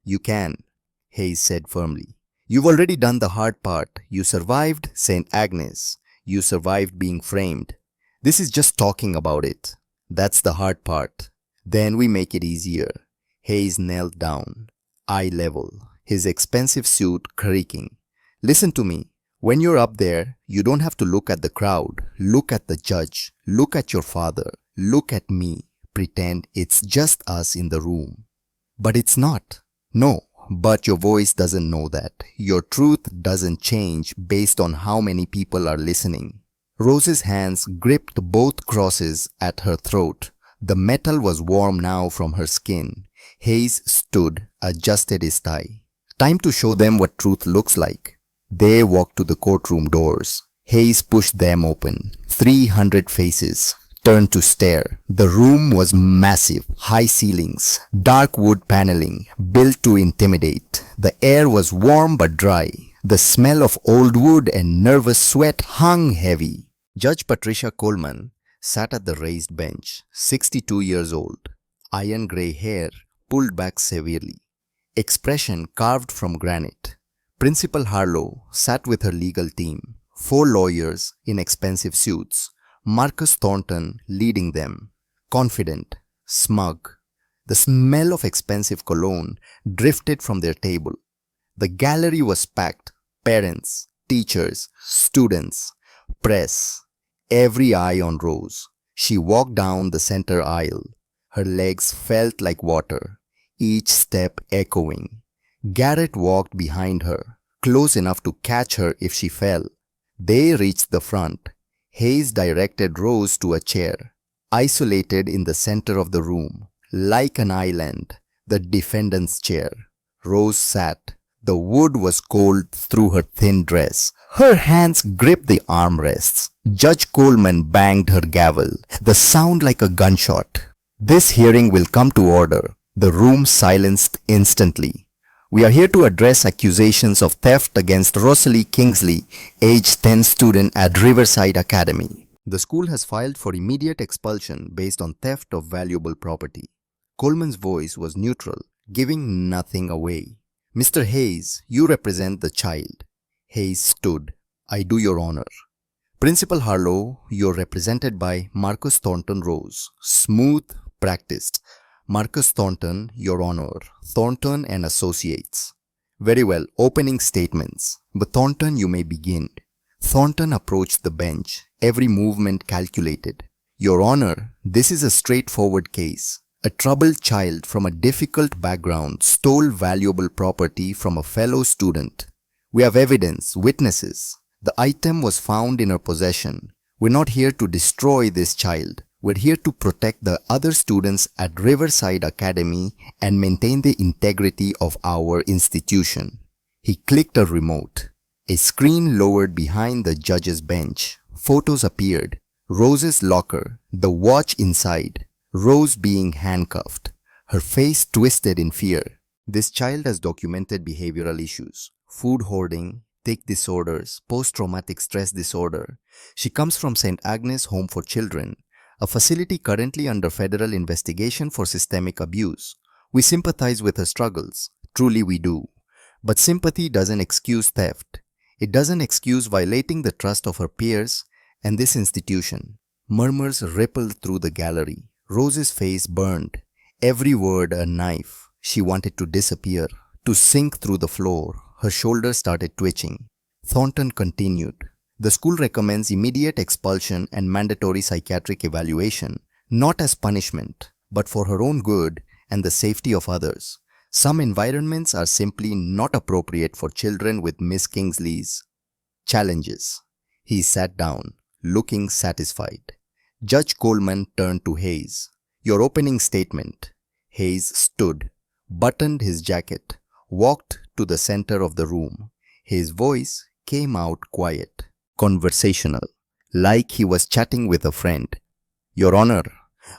"You can," Hayes said firmly. "You've already done the hard part. You survived St. Agnes. You survived being framed. This is just talking about it. That's the hard part. Then we make it easier." Hayes knelt down, eye level, his expensive suit creaking. "Listen to me. When you're up there, you don't have to look at the crowd. Look at the judge. Look at your father. Look at me. Pretend it's just us in the room." "But it's not." "No, but your voice doesn't know that. Your truth doesn't change based on how many people are listening." Rose's hands gripped both crosses at her throat. The metal was warm now from her skin. Hayes stood, adjusted his tie. "Time to show them what truth looks like." They walked to the courtroom doors. Hayes pushed them open. 300 faces turned to stare. The room was massive, high ceilings, dark wood paneling, built to intimidate. The air was warm but dry. The smell of old wood and nervous sweat hung heavy. Judge Patricia Coleman sat at the raised bench, 62 years old. Iron gray hair pulled back severely. Expression carved from granite. Principal Harlow sat with her legal team, 4 lawyers in expensive suits, Marcus Thornton leading them, confident, smug. The smell of expensive cologne drifted from their table. The gallery was packed, parents, teachers, students, press, every eye on Rose. She walked down the center aisle. Her legs felt like water, each step echoing. Garrett walked behind her, close enough to catch her if she fell. They reached the front. Hayes directed Rose to a chair, isolated in the center of the room, like an island, the defendant's chair. Rose sat, The wood was cold through her thin dress. Her hands gripped the armrests. Judge Coleman banged her gavel, the sound like a gunshot. This hearing will come to order. The room silenced instantly. We are here to address accusations of theft against Rosalie Kingsley, age 10 student at Riverside Academy. The school has filed for immediate expulsion based on theft of valuable property. Coleman's voice was neutral, giving nothing away. Mr. Hayes, you represent the child. Hayes stood. I do your honor. Principal Harlow, you're represented by Marcus Thornton Rose. Smooth, practiced. Marcus Thornton, your honor. Thornton and Associates. Very well, opening statements. But Thornton, you may begin. Thornton approached the bench, every movement calculated. Your honor, this is a straightforward case. A troubled child from a difficult background stole valuable property from a fellow student. We have evidence, witnesses. The item was found in her possession. We're not here to destroy this child. We're here to protect the other students at Riverside Academy and maintain the integrity of our institution. He clicked a remote. A screen lowered behind the judge's bench. Photos appeared. Rose's locker, the watch inside. Rose being handcuffed, her face twisted in fear. This child has documented behavioral issues, food hoarding, tic disorders, post-traumatic stress disorder. She comes from St. Agnes Home for Children, a facility currently under federal investigation for systemic abuse. We sympathize with her struggles, truly we do. But sympathy doesn't excuse theft. It doesn't excuse violating the trust of her peers and this institution. Murmurs rippled through the gallery. Rose's face burned. Every word a knife. She wanted to disappear, to sink through the floor. Her shoulders started twitching. Thornton continued. The school recommends immediate expulsion and mandatory psychiatric evaluation, not as punishment, but for her own good and the safety of others. Some environments are simply not appropriate for children with Miss Kingsley's challenges. He sat down, looking satisfied. Judge Coleman turned to Hayes. Your opening statement. Hayes stood, buttoned his jacket, walked to the center of the room. His voice came out quiet, conversational, like he was chatting with a friend. Your Honor,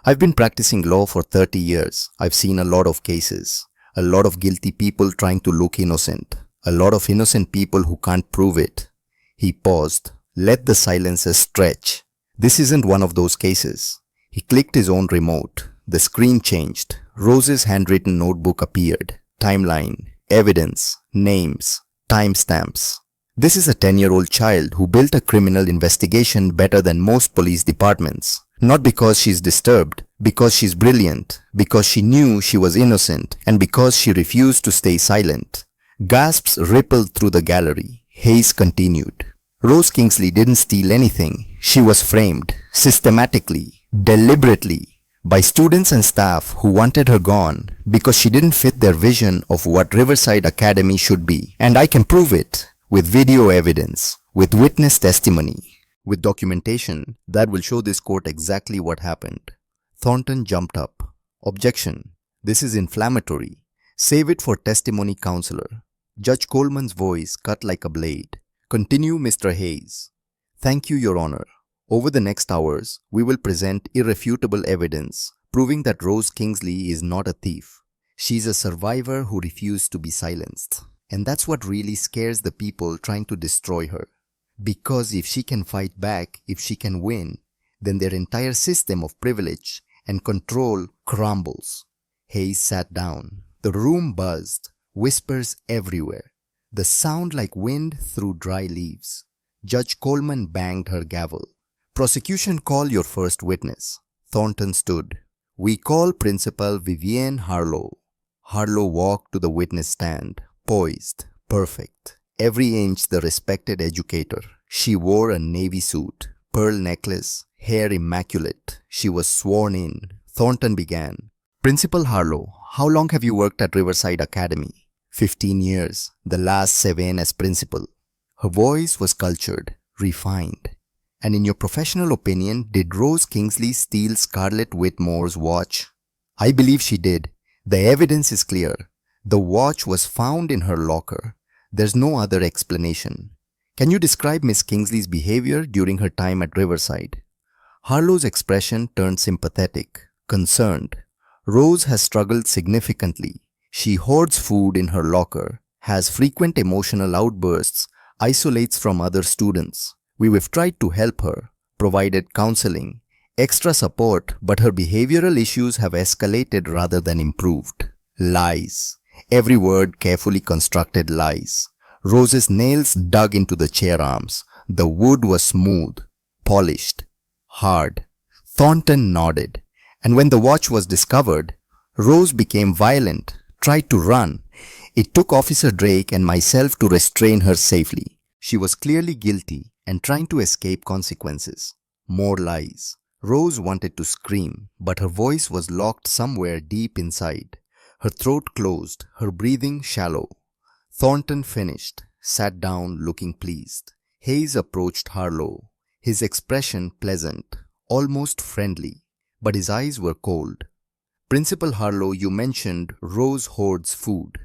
I've been practicing law for 30 years. I've seen a lot of cases, a lot of guilty people trying to look innocent, a lot of innocent people who can't prove it. He paused, let the silences stretch. This isn't one of those cases. He clicked his own remote. The screen changed. Rose's handwritten notebook appeared. Timeline, evidence, names, timestamps. This is a 10-year-old child who built a criminal investigation better than most police departments. Not because she's disturbed, because she's brilliant, because she knew she was innocent, and because she refused to stay silent. Gasps rippled through the gallery. Hayes continued. Rose Kingsley didn't steal anything. She was framed, systematically, deliberately, by students and staff who wanted her gone because she didn't fit their vision of what Riverside Academy should be. And I can prove it with video evidence, with witness testimony, with documentation that will show this court exactly what happened. Thornton jumped up. Objection. This is inflammatory. Save it for testimony, counselor. Judge Coleman's voice cut like a blade. Continue, Mr. Hayes. Thank you, Your Honor. Over the next hours, we will present irrefutable evidence proving that Rose Kingsley is not a thief. She's a survivor who refused to be silenced. And that's what really scares the people trying to destroy her. Because if she can fight back, if she can win, then their entire system of privilege and control crumbles. Hayes sat down. The room buzzed, whispers everywhere. The sound like wind through dry leaves. Judge Coleman banged her gavel. Prosecution, call your first witness. Thornton stood. We call Principal Vivienne Harlow. Harlow walked to the witness stand, poised, perfect. Every inch the respected educator. She wore a navy suit, pearl necklace, hair immaculate. She was sworn in. Thornton began. Principal Harlow, how long have you worked at Riverside Academy? 15 years, the last 7 as principal. Her voice was cultured, refined. And in your professional opinion, did Rose Kingsley steal Scarlett Whitmore's watch? I believe she did. The evidence is clear. The watch was found in her locker. There's no other explanation. Can you describe Miss Kingsley's behavior during her time at Riverside? Harlow's expression turned sympathetic, concerned. Rose has struggled significantly. She hoards food in her locker, has frequent emotional outbursts, isolates from other students. We've tried to help her, provided counseling, extra support, but her behavioral issues have escalated rather than improved. Lies. Every word carefully constructed lies. Rose's nails dug into the chair arms. The wood was smooth, polished, hard. Thornton nodded. And when the watch was discovered, Rose became violent, tried to run. It took Officer Drake and myself to restrain her safely. She was clearly guilty and trying to escape consequences. More lies. Rose wanted to scream, but her voice was locked somewhere deep inside. Her throat closed, her breathing shallow. Thornton finished, sat down looking pleased. Hayes approached Harlow, his expression pleasant, almost friendly, but his eyes were cold. Principal Harlow, you mentioned Rose hoards food.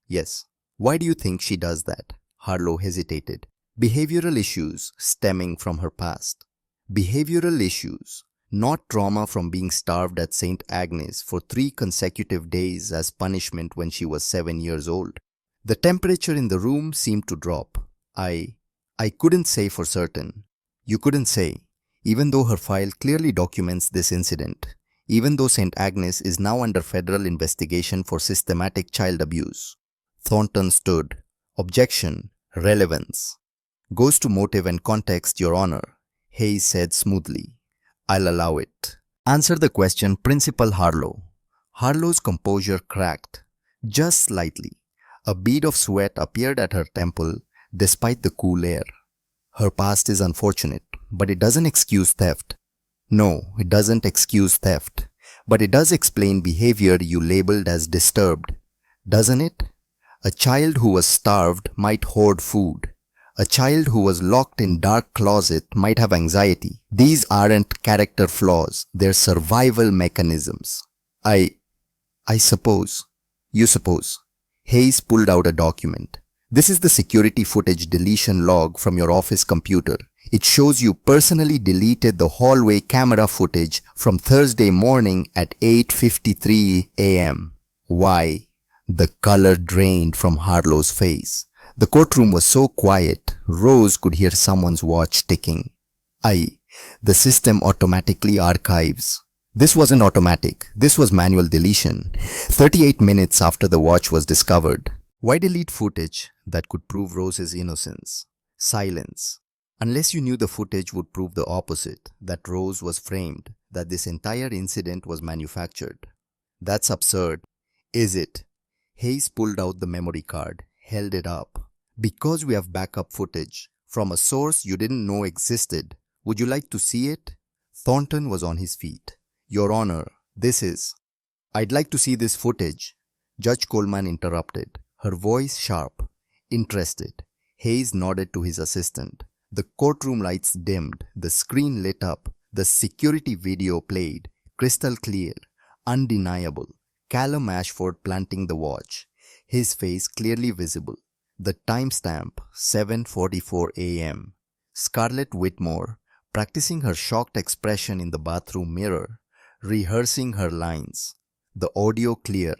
Yes. Why do you think she does that? Harlow hesitated. Behavioral issues stemming from her past. Behavioral issues, not trauma from being starved at St. Agnes for 3 consecutive days as punishment when she was 7 years old. The temperature in the room seemed to drop. I couldn't say for certain. You couldn't say, even though her file clearly documents this incident, even though St. Agnes is now under federal investigation for systematic child abuse. Thornton stood. Objection. Relevance. Goes to motive and context, Your Honor, Hayes said smoothly. I'll allow it. Answer the question, Principal Harlow. Harlow's composure cracked, just slightly. A bead of sweat appeared at her temple despite the cool air. Her past is unfortunate, but it doesn't excuse theft. No, it doesn't excuse theft, but it does explain behavior you labeled as disturbed. Doesn't it? A child who was starved might hoard food. A child who was locked in dark closet might have anxiety. These aren't character flaws, they're survival mechanisms. I suppose. You suppose. Hayes pulled out a document. This is the security footage deletion log from your office computer. It shows you personally deleted the hallway camera footage from Thursday morning at 8:53 a.m. Why? The color drained from Harlow's face. The courtroom was so quiet, Rose could hear someone's watch ticking. The system automatically archives. This wasn't automatic. This was manual deletion. 38 minutes after the watch was discovered. Why delete footage that could prove Rose's innocence? Silence. Unless you knew the footage would prove the opposite, that Rose was framed, that this entire incident was manufactured. That's absurd. Is it? Hayes pulled out the memory card, held it up. Because we have backup footage from a source you didn't know existed, would you like to see it? Thornton was on his feet. Your Honor, I'd like to see this footage. Judge Coleman interrupted, her voice sharp, interested. Hayes nodded to his assistant. The courtroom lights dimmed, the screen lit up, the security video played, crystal clear, undeniable. Callum Ashford planting the watch, his face clearly visible. The timestamp, 7:44 a.m. Scarlett Whitmore, practicing her shocked expression in the bathroom mirror, rehearsing her lines. The audio clear.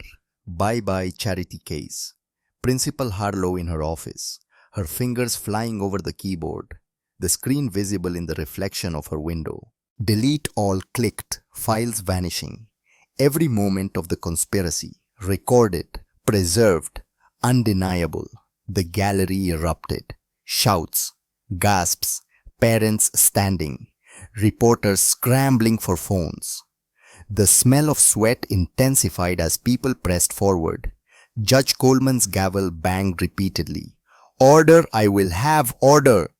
Bye-bye charity case. Principal Harlow in her office, her fingers flying over the keyboard. The screen visible in the reflection of her window. Delete all clicked, files vanishing. Every moment of the conspiracy, recorded, preserved, undeniable. The gallery erupted. Shouts, gasps, parents standing, reporters scrambling for phones. The smell of sweat intensified as people pressed forward. Judge Coleman's gavel banged repeatedly. Order, I will have order.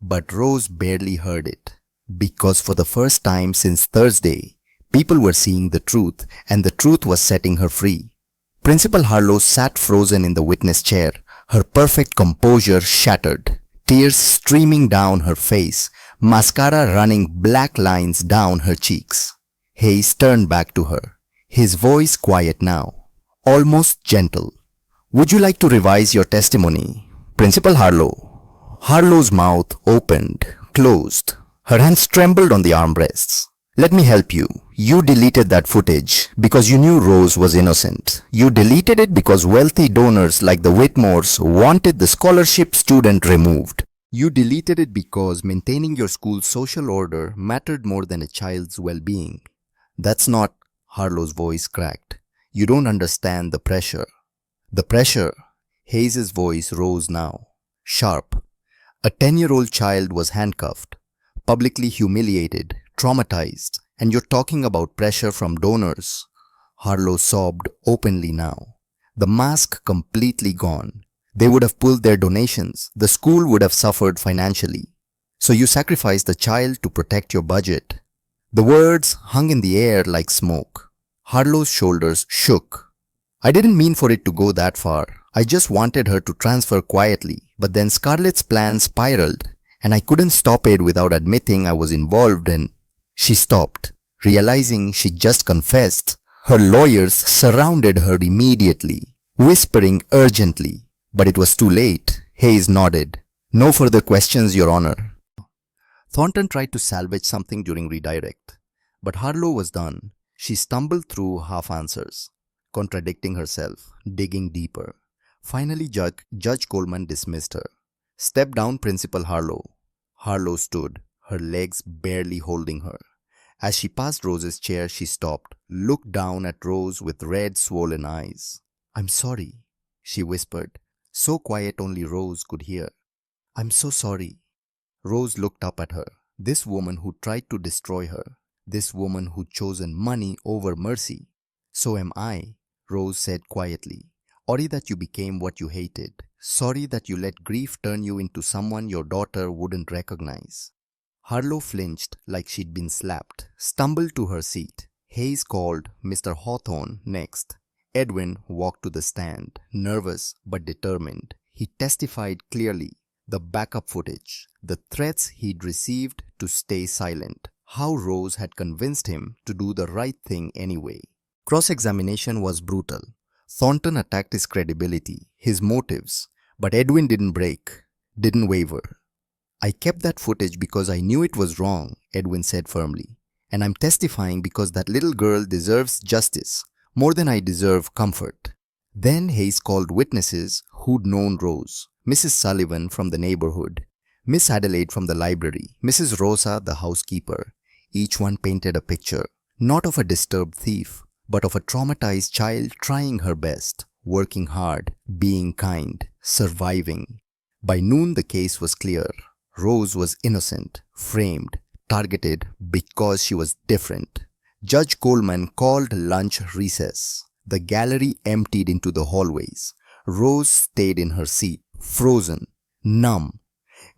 But Rose barely heard it. Because for the first time since Thursday, people were seeing the truth, and the truth was setting her free. Principal Harlow sat frozen in the witness chair, her perfect composure shattered, tears streaming down her face, mascara running black lines down her cheeks. Hayes turned back to her, his voice quiet now, almost gentle. Would you like to revise your testimony? Principal Harlow. Harlow's mouth opened, closed. Her hands trembled on the armrests. Let me help you. You deleted that footage because you knew Rose was innocent. You deleted it because wealthy donors like the Whitmores wanted the scholarship student removed. You deleted it because maintaining your school's social order mattered more than a child's well-being. That's not, Harlow's voice cracked. You don't understand the pressure. The pressure, Hayes' voice rose now, sharp. A 10-year-old child was handcuffed, publicly humiliated, traumatized, and you're talking about pressure from donors. Harlow sobbed openly now. The mask completely gone. They would have pulled their donations. The school would have suffered financially. So you sacrificed the child to protect your budget. The words hung in the air like smoke. Harlow's shoulders shook. I didn't mean for it to go that far. I just wanted her to transfer quietly. But then Scarlett's plan spiraled, and I couldn't stop it without admitting I was involved in. She stopped, realizing she just confessed. Her lawyers surrounded her immediately, whispering urgently. But it was too late. Hayes nodded. No further questions, Your Honor. Thornton tried to salvage something during redirect, but Harlow was done. She stumbled through half answers, contradicting herself, digging deeper. Finally, Judge Coleman dismissed her. Step down, Principal Harlow. Harlow stood, her legs barely holding her. As she passed Rose's chair, she stopped, looked down at Rose with red, swollen eyes. I'm sorry, she whispered, so quiet only Rose could hear. I'm so sorry. Rose looked up at her. This woman who tried to destroy her. This woman who'd chosen money over mercy. So am I, Rose said quietly. Sorry that you became what you hated. Sorry that you let grief turn you into someone your daughter wouldn't recognize. Harlow flinched like she'd been slapped, stumbled to her seat. Hayes called Mr. Hawthorne next. Edwin walked to the stand, nervous but determined. He testified clearly. The backup footage, the threats he'd received to stay silent, how Rose had convinced him to do the right thing anyway. Cross-examination was brutal. Thornton attacked his credibility, his motives, but Edwin didn't break, didn't waver. I kept that footage because I knew it was wrong, Edwin said firmly. And I'm testifying because that little girl deserves justice, more than I deserve comfort. Then Hayes called witnesses who'd known Rose. Mrs. Sullivan from the neighborhood, Miss Adelaide from the library, Mrs. Rosa, the housekeeper. Each one painted a picture, not of a disturbed thief, but of a traumatized child trying her best, working hard, being kind, surviving. By noon, the case was clear. Rose was innocent, framed, targeted because she was different. Judge Coleman called lunch recess. The gallery emptied into the hallways. Rose stayed in her seat, frozen, numb.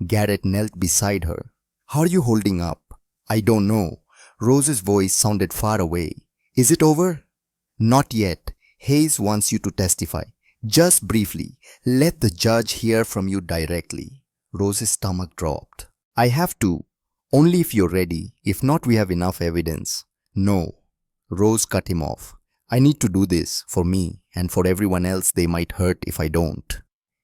Garrett knelt beside her. How are you holding up? I don't know. Rose's voice sounded far away. Is it over? Not yet. Hayes wants you to testify. Just briefly. Let the judge hear from you directly. Rose's stomach dropped. I have to. Only if you're ready. If not, we have enough evidence. No. Rose cut him off. I need to do this for me and for everyone else they might hurt if I don't.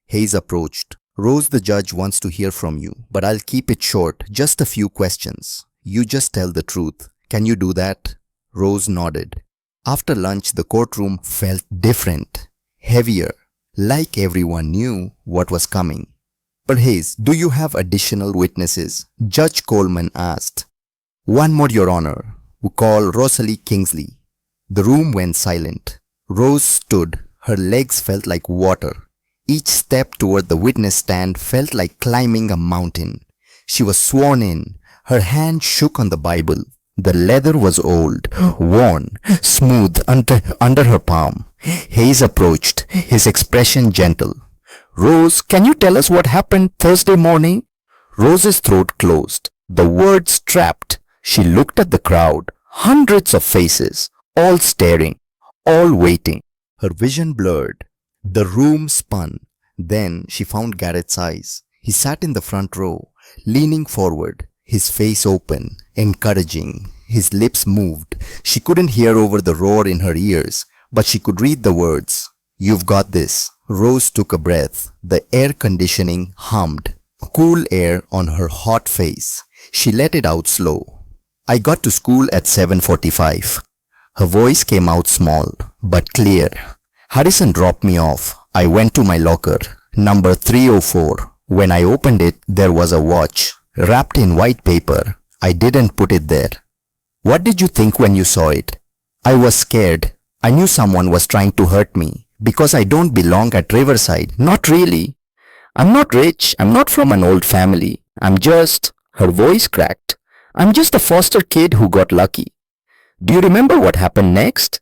Hayes approached. Rose, the judge wants to hear from you, but I'll keep it short, just a few questions. You just tell the truth. Can you do that? Rose nodded. After lunch, the courtroom felt different, heavier, like everyone knew what was coming. But Hayes, do you have additional witnesses? Judge Coleman asked. One more, Your Honor. We call Rosalie Kingsley. The room went silent. Rose stood. Her legs felt like water. Each step toward the witness stand felt like climbing a mountain. She was sworn in. Her hand shook on the Bible. The leather was old, worn, smooth under her palm. Hayes approached, his expression gentle. Rose, can you tell us what happened Thursday morning? Rose's throat closed. The words trapped. She looked at the crowd. Hundreds of faces, all staring, all waiting. Her vision blurred. The room spun. Then she found Garrett's eyes. He sat in the front row, leaning forward, his face open, encouraging. His lips moved. She couldn't hear over the roar in her ears, but she could read the words. You've got this. Rose took a breath. The air conditioning hummed. Cool air on her hot face. She let it out slow. I got to school at 7:45. Her voice came out small, but clear. Harrison dropped me off. I went to my locker, number 304. When I opened it, there was a watch, wrapped in white paper. I didn't put it there. What did you think when you saw it? I was scared. I knew someone was trying to hurt me, because I don't belong at Riverside. Not really. I'm not rich. I'm not from an old family. Her voice cracked. I'm just a foster kid who got lucky. Do you remember what happened next?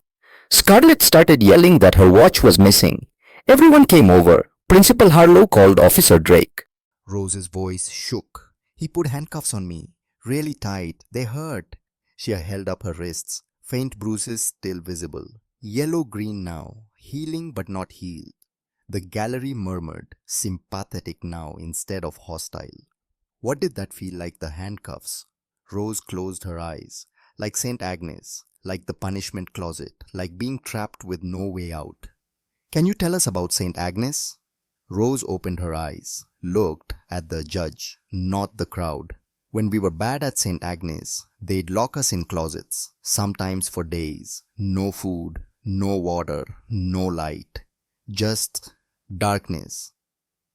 Scarlett started yelling that her watch was missing. Everyone came over. Principal Harlow called Officer Drake. Rose's voice shook. He put handcuffs on me. Really tight. They hurt. She held up her wrists. Faint bruises still visible. Yellow-green now. Healing but not healed. The gallery murmured. Sympathetic now instead of hostile. What did that feel like, the handcuffs? Rose closed her eyes. Like St. Agnes. Like the punishment closet. Like being trapped with no way out. Can you tell us about St. Agnes? Rose opened her eyes. Looked at the judge, not the crowd. When we were bad at St. Agnes, they'd lock us in closets. Sometimes for days. No food. No water. No light. Just darkness.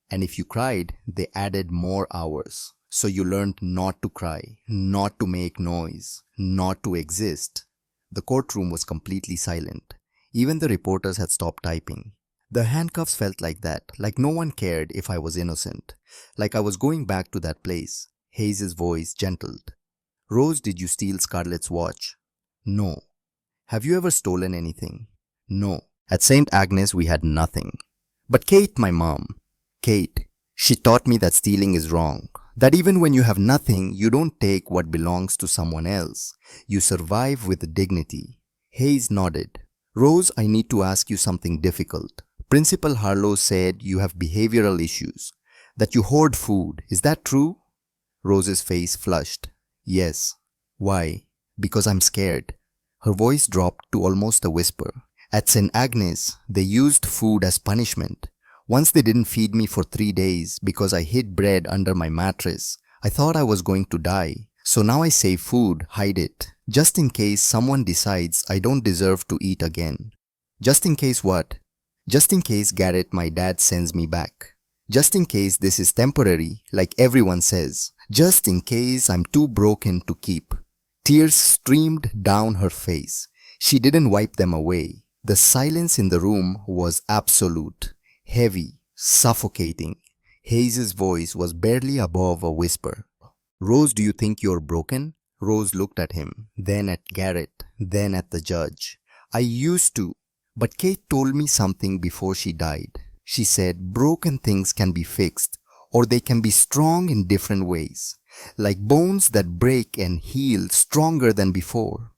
And if you cried, they added more hours. So you learned not to cry, not to make noise, not to exist. The courtroom was completely silent. Even the reporters had stopped typing. The handcuffs felt like that, like no one cared if I was innocent. Like I was going back to that place. Hayes' voice gentled. Rose, did you steal Scarlett's watch? No. Have you ever stolen anything? No. At St. Agnes we had nothing. But Kate, my mom. Kate, she taught me that stealing is wrong. That even when you have nothing, you don't take what belongs to someone else. You survive with dignity. Hayes nodded. Rose, I need to ask you something difficult. Principal Harlow said you have behavioral issues. That you hoard food. Is that true? Rose's face flushed. Yes. Why? Because I'm scared. Her voice dropped to almost a whisper. At St. Agnes, they used food as punishment. Once they didn't feed me for 3 days because I hid bread under my mattress. I thought I was going to die. So now I save food, hide it. Just in case someone decides I don't deserve to eat again. Just in case what? Just in case Garrett, my dad, sends me back. Just in case this is temporary, like everyone says. Just in case I'm too broken to keep. Tears streamed down her face. She didn't wipe them away. The silence in the room was absolute. Heavy, suffocating. Hayes' voice was barely above a whisper. Rose, do you think you're broken? Rose looked at him, then at Garrett, then at the judge. I used to, but Kate told me something before she died. She said broken things can be fixed, or they can be strong in different ways, like bones that break and heal stronger than before.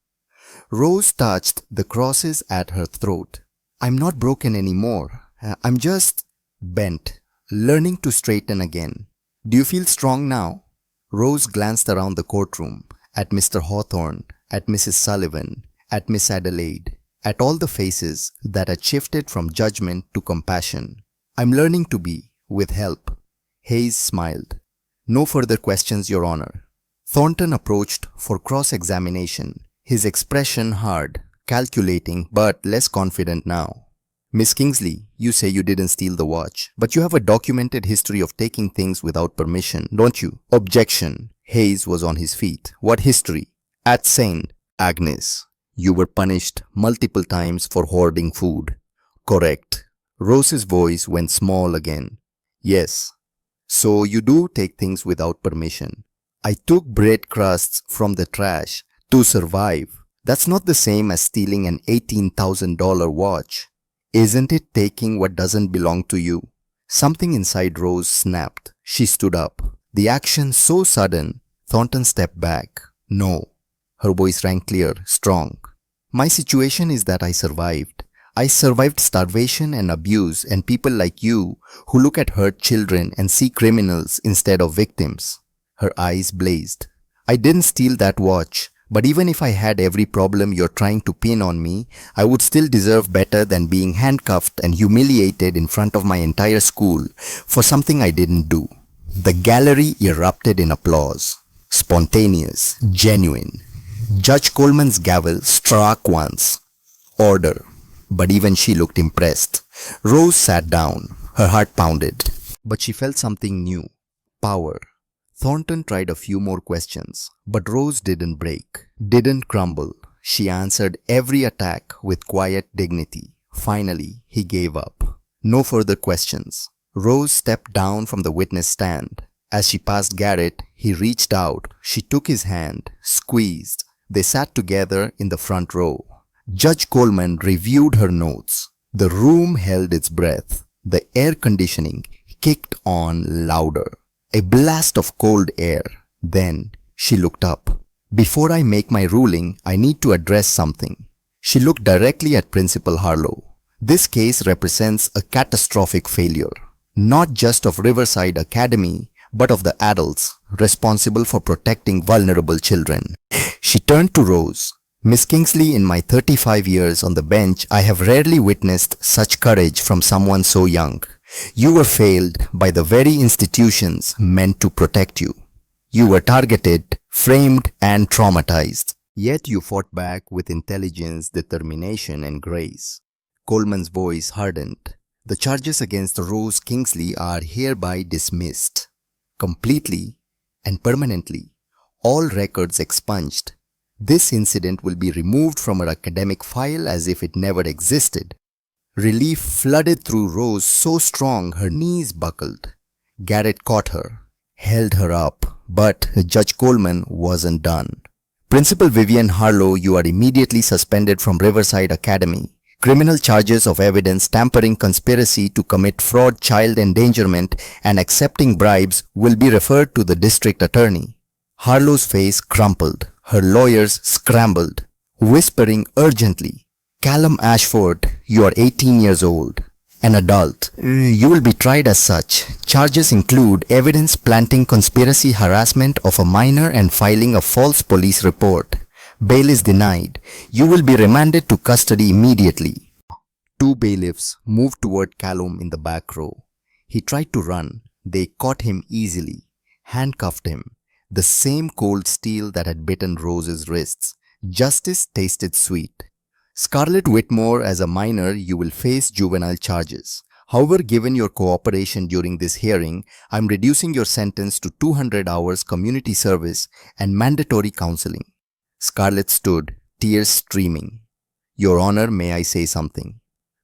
Rose touched the crosses at her throat. I'm not broken anymore. I'm just bent, learning to straighten again. Do you feel strong now? Rose glanced around the courtroom, at Mr. Hawthorne, at Mrs. Sullivan, at Miss Adelaide, at all the faces that had shifted from judgment to compassion. I'm learning to be, with help. Hayes smiled. No further questions, Your Honor. Thornton approached for cross-examination, his expression hard, calculating but less confident now. Miss Kingsley, you say you didn't steal the watch, but you have a documented history of taking things without permission, don't you? Objection. Hayes was on his feet. What history? At St. Agnes, you were punished multiple times for hoarding food. Correct. Rose's voice went small again. Yes. So you do take things without permission. I took bread crusts from the trash to survive. That's not the same as stealing an $18,000 watch. Isn't it taking what doesn't belong to you? Something inside Rose snapped. She stood up. The action so sudden, Thornton stepped back. No. Her voice rang clear, strong. My situation is that I survived. I survived starvation and abuse and people like you who look at hurt children and see criminals instead of victims. Her eyes blazed. I didn't steal that watch, But even if I had every problem you're trying to pin on me, I would still deserve better than being handcuffed and humiliated in front of my entire school for something I didn't do." The gallery erupted in applause. Spontaneous, genuine. Judge Coleman's gavel struck once. Order. But even she looked impressed. Rose sat down. Her heart pounded. But she felt something new. Power. Thornton tried a few more questions, but Rose didn't break, didn't crumble. She answered every attack with quiet dignity. Finally, he gave up. No further questions. Rose stepped down from the witness stand. As she passed Garrett, he reached out. She took his hand, squeezed. They sat together in the front row. Judge Coleman reviewed her notes. The room held its breath. The air conditioning kicked on louder. A blast of cold air. Then she looked up. "Before I make my ruling, I need to address something." She looked directly at Principal Harlow. "This case represents a catastrophic failure, not just of Riverside Academy, but of the adults responsible for protecting vulnerable children." She turned to Rose. "Miss Kingsley, in my 35 years on the bench, I have rarely witnessed such courage from someone so young. You were failed by the very institutions meant to protect you. You were targeted, framed, and traumatized. Yet you fought back with intelligence, determination, and grace." Coleman's voice hardened. "The charges against Rose Kingsley are hereby dismissed. Completely and permanently. All records expunged. This incident will be removed from her academic file as if it never existed." Relief flooded through Rose so strong her knees buckled. Garrett caught her, held her up, but Judge Coleman wasn't done. "Principal Vivian Harlow, you are immediately suspended from Riverside Academy. Criminal charges of evidence tampering, conspiracy to commit fraud, child endangerment, and accepting bribes will be referred to the district attorney." Harlow's face crumpled. Her lawyers scrambled, whispering urgently, "Callum Ashford, you are 18 years old, an adult. You will be tried as such. Charges include evidence planting, conspiracy, harassment of a minor, and filing a false police report. Bail is denied. You will be remanded to custody immediately." Two bailiffs moved toward Callum in the back row. He tried to run. They caught him easily, handcuffed him. The same cold steel that had bitten Rose's wrists. Justice tasted sweet. "Scarlett Whitmore, as a minor, you will face juvenile charges. However, given your cooperation during this hearing, I am reducing your sentence to 200 hours community service and mandatory counseling." Scarlett stood, tears streaming. "Your Honor, may I say something?"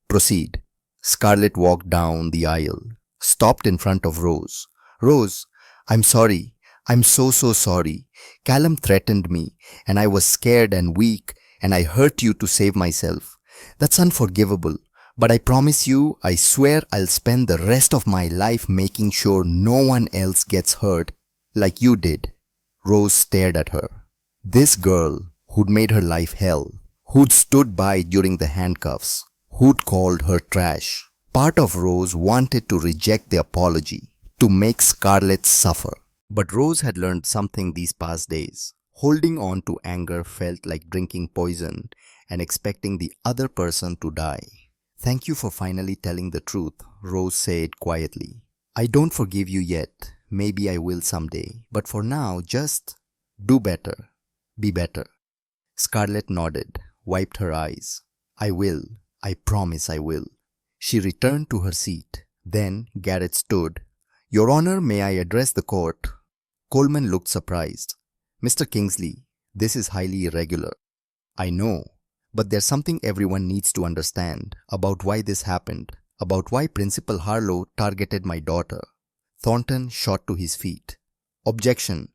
"Proceed." Scarlett walked down the aisle, stopped in front of Rose. "Rose, I'm sorry. I'm so sorry. Callum threatened me, and I was scared and weak, and I hurt you to save myself. That's unforgivable. But I promise you, I swear I'll spend the rest of my life making sure no one else gets hurt like you did." Rose stared at her. This girl who'd made her life hell, who'd stood by during the handcuffs, who'd called her trash. Part of Rose wanted to reject the apology, to make Scarlett suffer. But Rose had learned something these past days. Holding on to anger felt like drinking poison and expecting the other person to die. "Thank you for finally telling the truth," Rose said quietly. "I don't forgive you yet. Maybe I will someday. But for now, just do better. Be better." Scarlett nodded, wiped her eyes. "I will. I promise I will." She returned to her seat. Then Garrett stood. "Your Honor, may I address the court?" Coleman looked surprised. "Mr. Kingsley, this is highly irregular. I know, but there's something everyone needs to understand about why this happened, about why Principal Harlow targeted my daughter." Thornton shot to his feet. "Objection.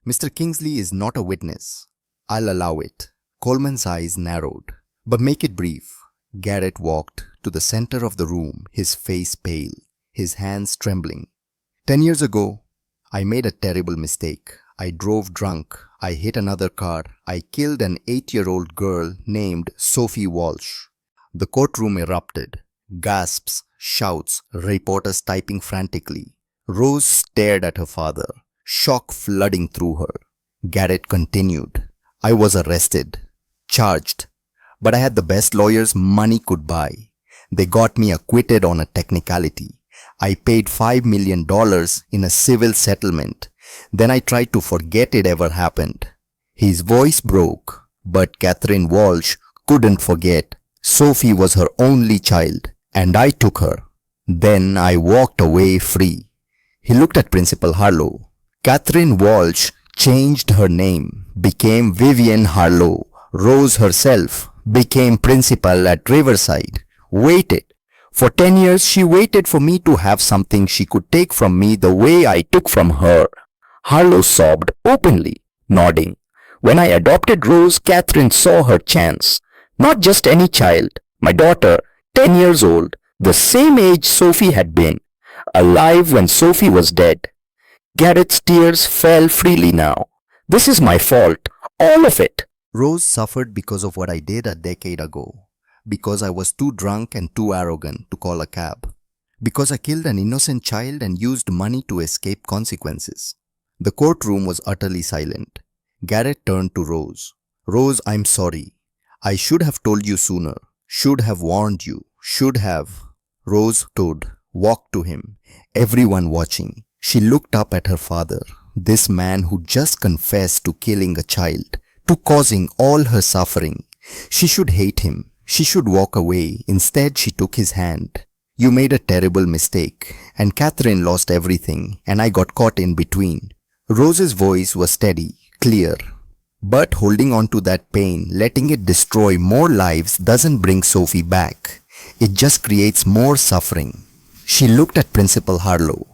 Mr. Kingsley is not a witness." "I'll allow it." Coleman's eyes narrowed. "But make it brief." Garrett walked to the center of the room, his face pale, his hands trembling. 10 years ago, I made a terrible mistake. I drove drunk. I hit another car. I killed an 8-year-old girl named Sophie Walsh." The courtroom erupted. Gasps, shouts, reporters typing frantically. Rose stared at her father, shock flooding through her. Garrett continued. I was arrested, charged, but I had the best lawyers money could buy. They got me acquitted on a technicality. I paid $5 million in a civil settlement. Then I tried to forget it ever happened. His voice broke, but Catherine Walsh couldn't forget. Sophie was her only child, and I took her. Then I walked away free. He looked at Principal Harlow. Catherine Walsh changed her name, became Vivian Harlow. Rose herself became principal at Riverside. Waited. For 10 years she waited for me to have something she could take from me the way I took from her. Harlow sobbed openly, nodding. When I adopted Rose, Catherine saw her chance. Not just any child, my daughter, 10 years old, the same age Sophie had been, alive when Sophie was dead. Garrett's tears fell freely now. This is my fault, all of it. Rose suffered because of what I did a decade ago. Because I was too drunk and too arrogant to call a cab. Because I killed an innocent child and used money to escape consequences. The courtroom was utterly silent. Garrett turned to Rose. Rose, I'm sorry. I should have told you sooner. Should have warned you. Should have. Rose stood, walked to him. Everyone watching. She looked up at her father. This man who just confessed to killing a child, to causing all her suffering. She should hate him. She should walk away. Instead, she took his hand. You made a terrible mistake, and Catherine lost everything, and I got caught in between. Rose's voice was steady, clear. But holding on to that pain, letting it destroy more lives doesn't bring Sophie back. It just creates more suffering. She looked at Principal Harlow,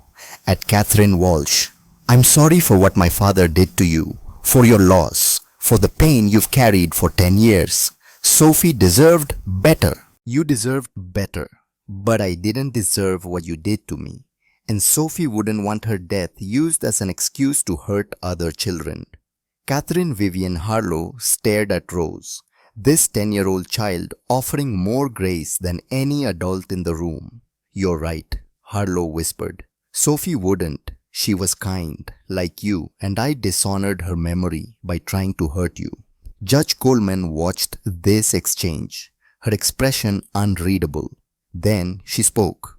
at Catherine Walsh. I'm sorry for what my father did to you, for your loss, for the pain you've carried for 10 years. Sophie deserved better. You deserved better. But I didn't deserve what you did to me. And Sophie wouldn't want her death used as an excuse to hurt other children. Catherine Vivian Harlow stared at Rose, this 10-year-old child offering more grace than any adult in the room. You're right, Harlow whispered. Sophie wouldn't. She was kind, like you, and I dishonored her memory by trying to hurt you. Judge Coleman watched this exchange, her expression unreadable. Then she spoke.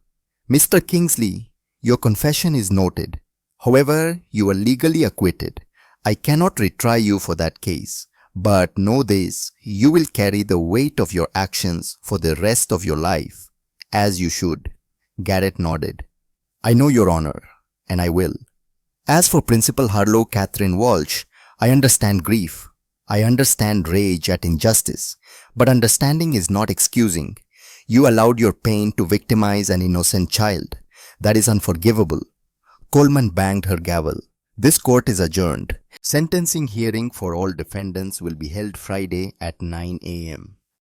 Mr. Kingsley, your confession is noted. However, you are legally acquitted. I cannot retry you for that case. But know this, you will carry the weight of your actions for the rest of your life, as you should. Garrett nodded. I know, Your Honor, and I will. As for Principal Harlow Catherine Walsh, I understand grief. I understand rage at injustice, but understanding is not excusing. You allowed your pain to victimize an innocent child. That is unforgivable. Coleman banged her gavel. This court is adjourned. Sentencing hearing for all defendants will be held Friday at 9 a.m.